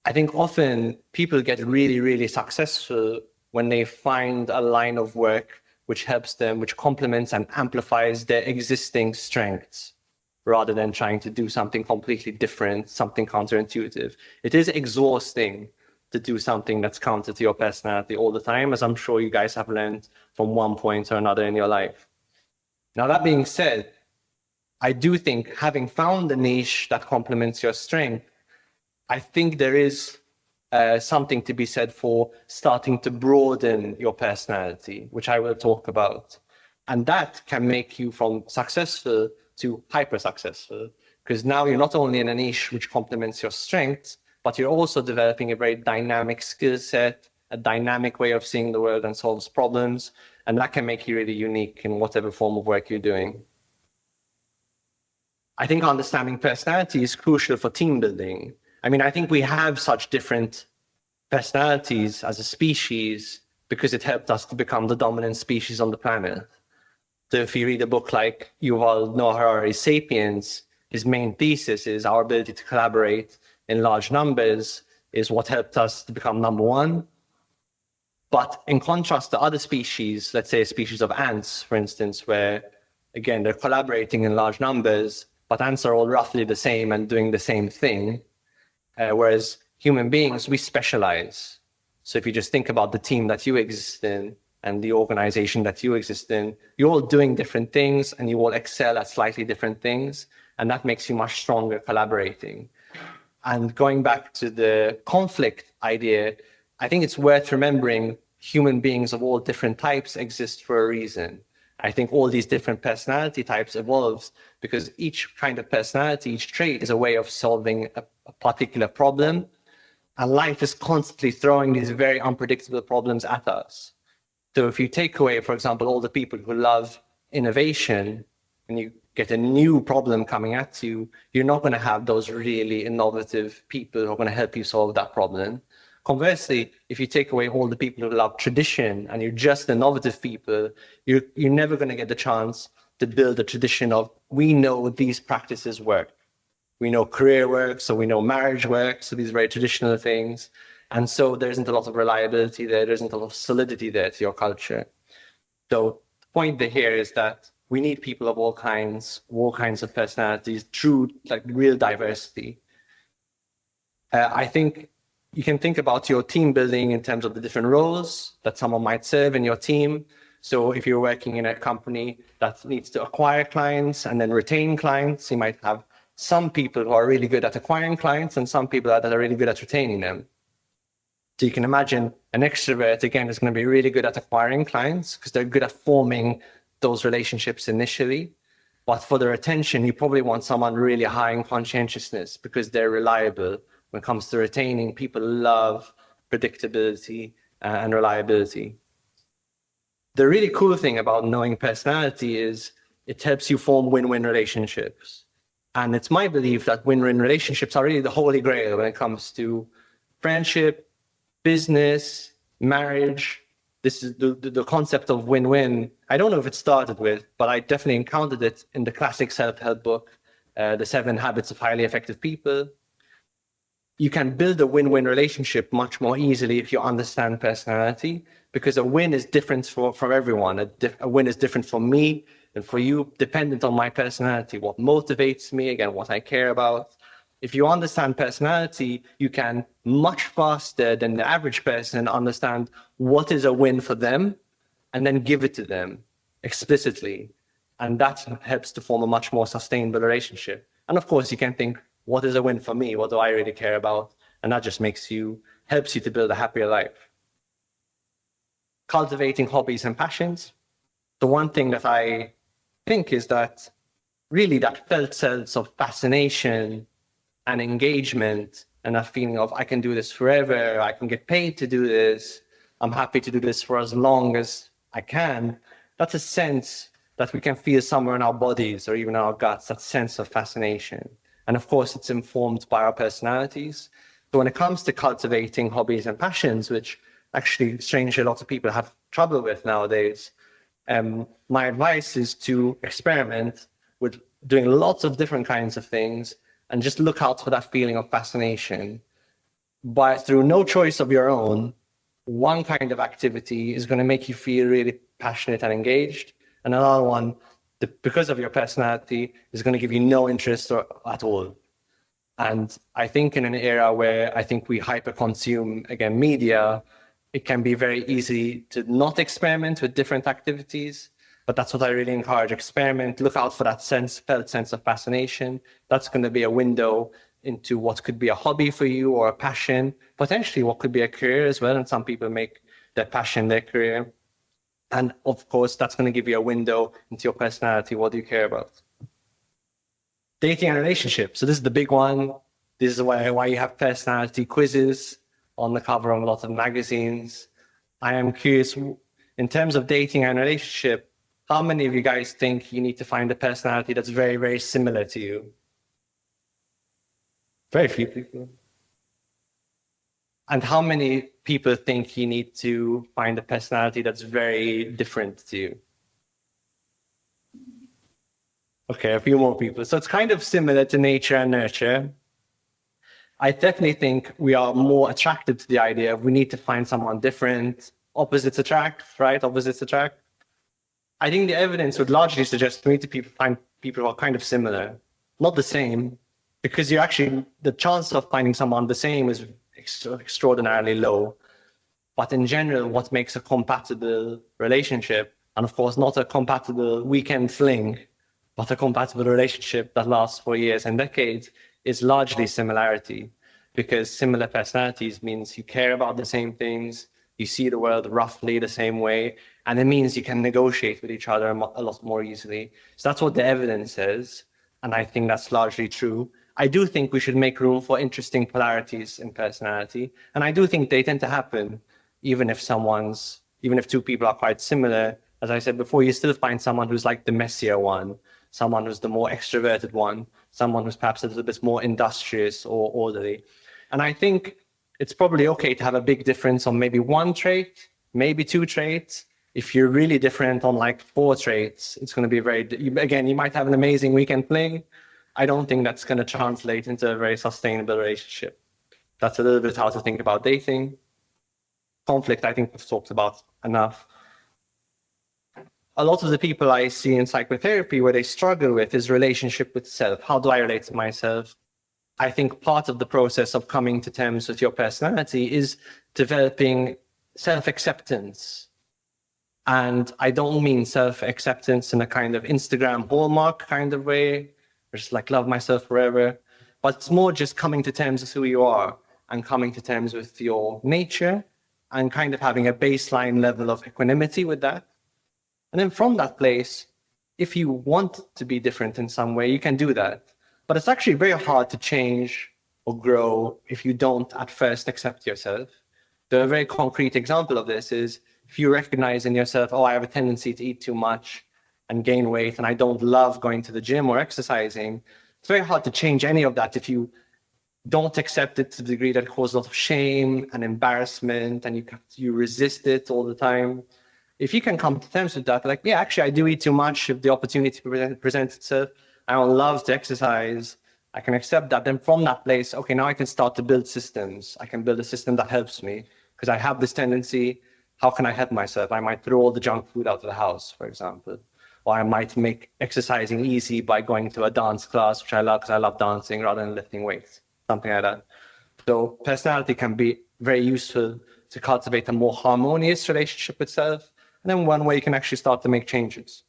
I think often people get really, really successful when they find a line of work which helps them, which complements and amplifies their existing strengths, rather than trying to do something completely different, something counterintuitive. It is exhausting to do something that's counter to your personality all the time, as I'm sure you guys have learned from one point or another in your life. Now, that being said, I do think having found a niche that complements your strength, I think there is something to be said for starting to broaden your personality, which I will talk about. And that can make you from successful to hyper successful, because now you're not only in a niche which complements your strengths, but you're also developing a very dynamic skill set, a dynamic way of seeing the world and solves problems. And that can make you really unique in whatever form of work you're doing. I think understanding personality is crucial for team building. I mean, I think we have such different personalities as a species because it helped us to become the dominant species on the planet. So if you read a book like Yuval Noah Harari's *Sapiens*, his main thesis is our ability to collaborate in large numbers is what helped us to become number one. But in contrast to other species, let's say a species of ants, for instance, where, again, they're collaborating in large numbers, but ants are all roughly the same and doing the same thing. Whereas human beings, we specialize. So if you just think about the team that you exist in and the organization that you exist in, you're all doing different things and you all excel at slightly different things. And that makes you much stronger collaborating. And going back to the conflict idea, I think it's worth remembering human beings of all different types exist for a reason. I think all these different personality types evolves because each kind of personality, each trait is a way of solving a particular problem. And life is constantly throwing these very unpredictable problems at us. So if you take away, for example, all the people who love innovation and you get a new problem coming at you, you're not going to have those really innovative people who are going to help you solve that problem. Conversely, if you take away all the people who love tradition and you're just innovative people, you're never going to get the chance to build a tradition of, we know these practices work. We know career works, so we know marriage works, so these very traditional things. And so there isn't a lot of reliability there, there isn't a lot of solidity there to your culture. So the point here is that we need people of all kinds of personalities, true, like real diversity. I think you can think about your team building in terms of the different roles that someone might serve in your team. So if you're working in a company that needs to acquire clients and then retain clients, you might have some people who are really good at acquiring clients and some people that are really good at retaining them. So you can imagine an extrovert, again, is going to be really good at acquiring clients because they're good at forming those relationships initially. But for the retention, you probably want someone really high in conscientiousness because they're reliable. When it comes to retaining, people love predictability and reliability. The really cool thing about knowing personality is it helps you form win-win relationships. And it's my belief that win-win relationships are really the holy grail when it comes to friendship, business, marriage. This is the concept of win-win. I don't know if it started with, but I definitely encountered it in the classic self-help book, The 7 Habits of Highly Effective People. You can build a win-win relationship much more easily if you understand personality, because a win is different for everyone. A win is different for me and for you, dependent on my personality, what motivates me, again, what I care about. If you understand personality, you can much faster than the average person understand what is a win for them and then give it to them explicitly. And that helps to form a much more sustainable relationship. And of course, you can think, what is a win for me? What do I really care about? And that just helps you to build a happier life. Cultivating hobbies and passions. The one thing that I think is that really that felt sense of fascination and engagement and that feeling of I can do this forever, I can get paid to do this, I'm happy to do this for as long as I can. That's a sense that we can feel somewhere in our bodies or even in our guts, that sense of fascination. And of course, it's informed by our personalities. So when it comes to cultivating hobbies and passions, which actually strangely a lot of people have trouble with nowadays, my advice is to experiment with doing lots of different kinds of things and just look out for that feeling of fascination. But through no choice of your own, one kind of activity is going to make you feel really passionate and engaged. And another one, because of your personality, is going to give you no interest at all. And I think in an era where I think we hyper-consume, again, media, it can be very easy to not experiment with different activities. But that's what I really encourage. Experiment, look out for that felt sense of fascination. That's going to be a window into what could be a hobby for you or a passion, potentially what could be a career as well. And some people make their passion their career. And of course, that's going to give you a window into your personality. What do you care about? Dating and relationships. So this is the big one. This is why you have personality quizzes on the cover of a lot of magazines. I am curious, in terms of dating and relationship, how many of you guys think you need to find a personality that's very, very similar to you? Very few people. And how many people think you need to find a personality that's very different to you? Okay, a few more people. So it's kind of similar to nature and nurture. I definitely think we are more attracted to the idea of we need to find someone different. Opposites attract, right? Opposites attract. I think the evidence would largely suggest we need to find people who are kind of similar, not the same, because the chance of finding someone the same is extraordinarily low. But in general, what makes a compatible relationship, and of course not a compatible weekend fling, but a compatible relationship that lasts for years and decades, is largely similarity, because similar personalities means you care about the same things, you see the world roughly the same way, and it means you can negotiate with each other a lot more easily. So that's what the evidence says, and I think that's largely true. I do think we should make room for interesting polarities in personality, and I do think they tend to happen, even if two people are quite similar. As I said before, you still find someone who's like the messier one, someone who's the more extroverted one, someone who's perhaps a little bit more industrious or orderly. And I think it's probably okay to have a big difference on maybe one trait, maybe two traits. If you're really different on like 4 traits, it's going to be again, you might have an amazing weekend fling. I don't think that's going to translate into a very sustainable relationship. That's a little bit how to think about dating. Conflict, I think we've talked about enough. A lot of the people I see in psychotherapy where they struggle with is relationship with self. How do I relate to myself? I think part of the process of coming to terms with your personality is developing self-acceptance. And I don't mean self-acceptance in a kind of Instagram hallmark kind of way, or just like love myself forever, but it's more just coming to terms with who you are and coming to terms with your nature and kind of having a baseline level of equanimity with that. And then from that place, if you want to be different in some way, you can do that. But it's actually very hard to change or grow if you don't at first accept yourself. The very concrete example of this is if you recognize in yourself, oh, I have a tendency to eat too much and gain weight, and I don't love going to the gym or exercising, it's very hard to change any of that if you don't accept it to the degree that it causes a lot of shame and embarrassment and you resist it all the time. If you can come to terms with that, like, yeah, actually, I do eat too much if the opportunity presents itself. I don't love to exercise. I can accept that. Then from that place, okay, now I can start to build systems. I can build a system that helps me because I have this tendency. How can I help myself? I might throw all the junk food out of the house, for example. Or I might make exercising easy by going to a dance class, which I love because I love dancing rather than lifting weights, something like that. So personality can be very useful to cultivate a more harmonious relationship with self. And then one way you can actually start to make changes.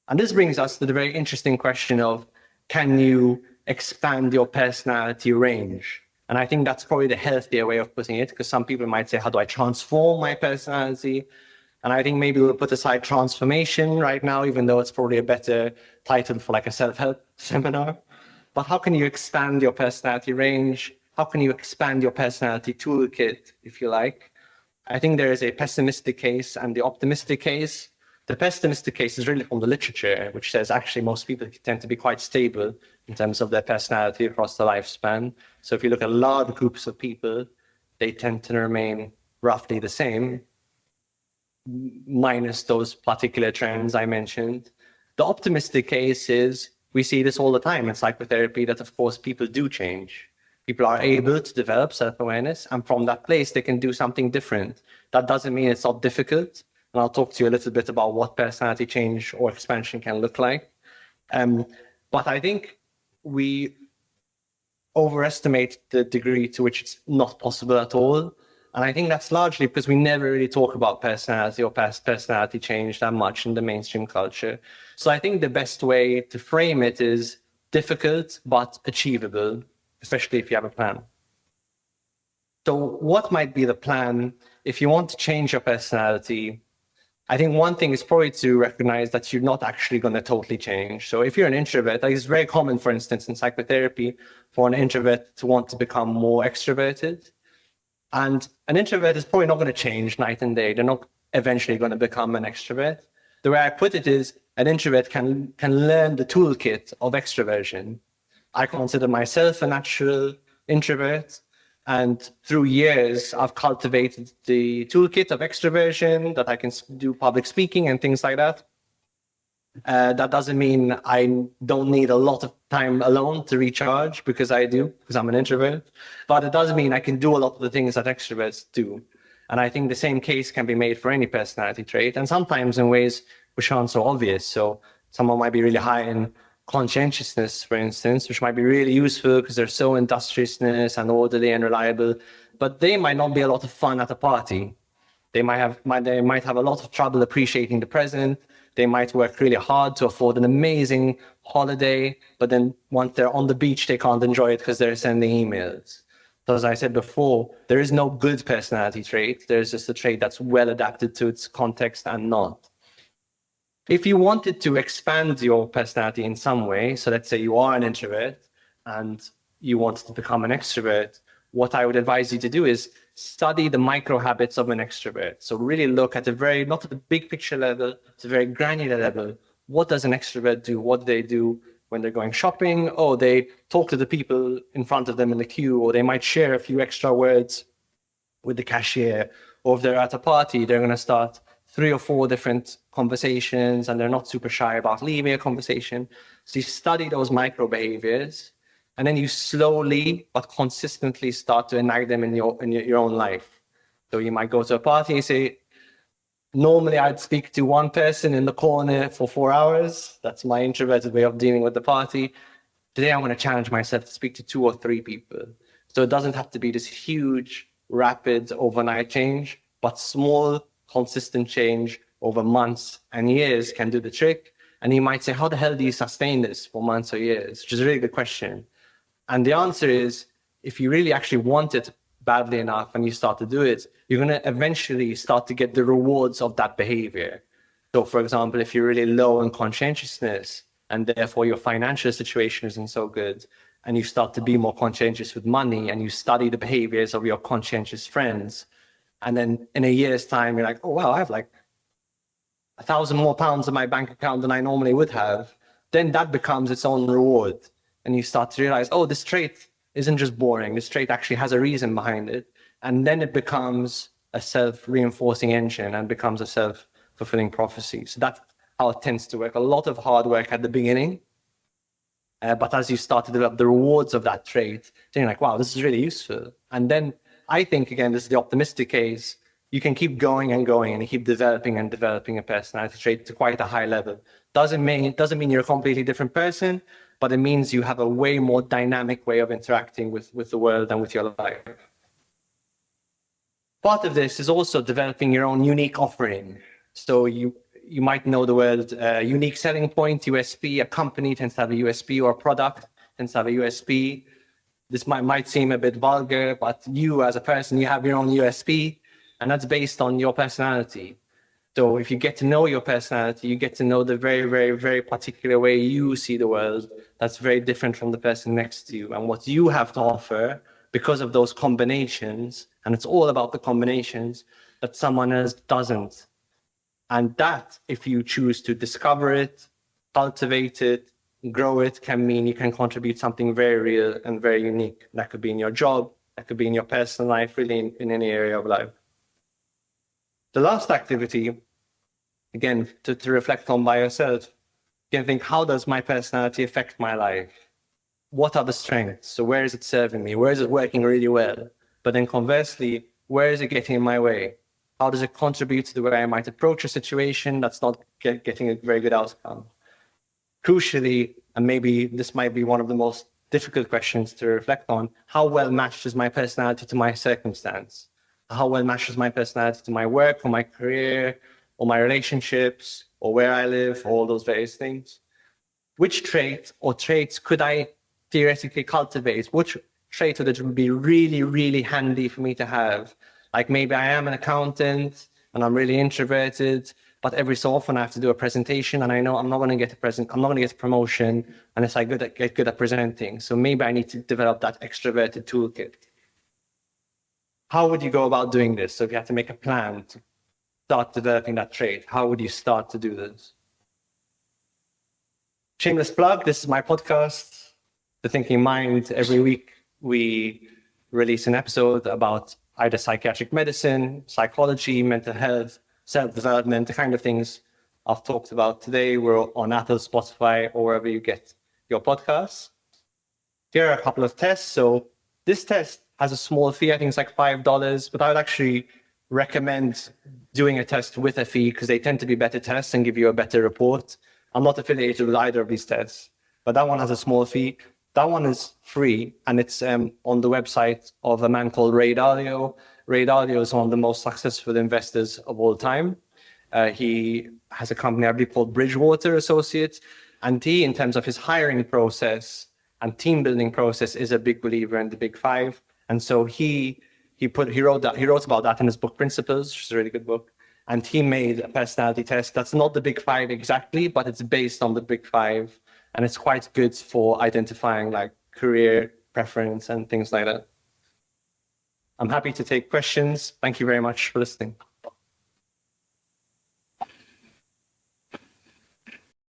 And this brings us to the very interesting question of, can you expand your personality range? And I think that's probably the healthier way of putting it, because some people might say, how do I transform my personality? And I think maybe we'll put aside transformation right now, even though it's probably a better title for like a self-help seminar. But how can you expand your personality range? How can you expand your personality toolkit, if you like? I think there is a pessimistic case and the optimistic case. The pessimistic case is really from the literature, which says actually most people tend to be quite stable in terms of their personality across the lifespan. So if you look at large groups of people, they tend to remain roughly the same, minus those particular trends I mentioned. The optimistic case is we see this all the time in psychotherapy, that of course people do change. People are able to develop self-awareness, and from that place, they can do something different. That doesn't mean it's not difficult. And I'll talk to you a little bit about what personality change or expansion can look like. But I think we overestimate the degree to which it's not possible at all. And I think that's largely because we never really talk about personality or personality change that much in the mainstream culture. So I think the best way to frame it is difficult but achievable, especially if you have a plan. So what might be the plan if you want to change your personality? I think one thing is probably to recognize that you're not actually going to totally change. So if you're an introvert, like it's very common, for instance, in psychotherapy, for an introvert to want to become more extroverted. And an introvert is probably not going to change night and day. They're not eventually going to become an extrovert. The way I put it is an introvert can learn the toolkit of extroversion. I consider myself a natural introvert. And through years, I've cultivated the toolkit of extroversion that I can do public speaking and things like that. That doesn't mean I don't need a lot of time alone to recharge, because I do, because I'm an introvert. But it does mean I can do a lot of the things that extroverts do. And I think the same case can be made for any personality trait, and sometimes in ways which aren't so obvious. So someone might be really high in conscientiousness, for instance, which might be really useful because they're so industriousness and orderly and reliable, but they might not be a lot of fun at a party. They might have a lot of trouble appreciating the present. They might work really hard to afford an amazing holiday, but then once they're on the beach, they can't enjoy it because they're sending emails. So as I said before, there is no good personality trait. There's just a trait that's well adapted to its context and not. If you wanted to expand your personality in some way, so let's say you are an introvert and you want to become an extrovert, what I would advise you to do is study the micro habits of an extrovert. So really look at not at the big picture level, to a very granular level. What does an extrovert do? What do they do when they're going shopping? Oh, they talk to the people in front of them in the queue, or they might share a few extra words with the cashier. Or if they're at a party, they're going to start 3 or 4 different conversations, and they're not super shy about leaving a conversation. So you study those micro behaviors, and then you slowly but consistently start to enact them in your own life. So you might go to a party and say, normally I'd speak to one person in the corner for 4 hours. That's my introverted way of dealing with the party. Today I'm going to challenge myself to speak to 2 or 3 people. So it doesn't have to be this huge, rapid, overnight change, but small, consistent change over months and years can do the trick. And you might say, how the hell do you sustain this for months or years? Which is a really good question. And the answer is, if you really actually want it badly enough and you start to do it, you're going to eventually start to get the rewards of that behavior. So for example, if you're really low in conscientiousness and therefore your financial situation isn't so good, and you start to be more conscientious with money and you study the behaviors of your conscientious friends, and then in a year's time, you're like, oh, wow, I have like 1,000 more pounds in my bank account than I normally would have, then that becomes its own reward. And you start to realize, oh, this trait isn't just boring. This trait actually has a reason behind it. And then it becomes a self-reinforcing engine and becomes a self-fulfilling prophecy. So that's how it tends to work. A lot of hard work at the beginning. But as you start to develop the rewards of that trait, then you're like, wow, this is really useful. And then I think, again, this is the optimistic case. You can keep going and going and keep developing and developing a personality trait to quite a high level. Doesn't mean you're a completely different person, but it means you have a way more dynamic way of interacting with the world and with your life. Part of this is also developing your own unique offering. So you might know the word unique selling point, USP. A company tends to have a USP, or a product tends to have a USP. This might seem a bit vulgar, but you as a person, you have your own USP, and that's based on your personality. So if you get to know your personality, you get to know the very, very, very particular way you see the world that's very different from the person next to you, and what you have to offer because of those combinations. And it's all about the combinations that someone else doesn't. And that, if you choose to discover it, cultivate it, grow it, can mean you can contribute something very real and very unique. That could be in your job, that could be in your personal life, really in any area of life. The last activity, again, to reflect on by yourself, you can think, how does my personality affect my life? What are the strengths? So where is it serving me? Where is it working really well? But then conversely, where is it getting in my way? How does it contribute to the way I might approach a situation that's not getting a very good outcome? Crucially, and maybe this might be one of the most difficult questions to reflect on, how well matched is my personality to my circumstance? How well matches my personality to my work, or my career, or my relationships, or where I live, all those various things? Which trait or traits could I theoretically cultivate? Which trait would be really, really handy for me to have? Like maybe I am an accountant and I'm really introverted, but every so often I have to do a presentation, and I know I'm not going to get a promotion unless I get good at presenting. So maybe I need to develop that extroverted toolkit. How would you go about doing this? So if you had to make a plan to start developing that trait, how would you start to do this? Shameless plug, this is my podcast, The Thinking Mind. Every week we release an episode about either psychiatric medicine, psychology, mental health, self-development, the kind of things I've talked about today. We're on Apple, Spotify, or wherever you get your podcasts. Here are a couple of tests. So this test has a small fee. I think it's like $5, but I would actually recommend doing a test with a fee because they tend to be better tests and give you a better report. I'm not affiliated with either of these tests, but that one has a small fee. That one is free, and it's on the website of a man called Ray Dalio. Ray Dalio is one of the most successful investors of all time. He has a company, I believe, called Bridgewater Associates, and he, in terms of his hiring process and team building process, is a big believer in the Big Five. And so he wrote about that in his book Principles, which is a really good book. And he made a personality test that's not the Big Five exactly, but it's based on the Big Five. And it's quite good for identifying like career preference and things like that. I'm happy to take questions. Thank you very much for listening.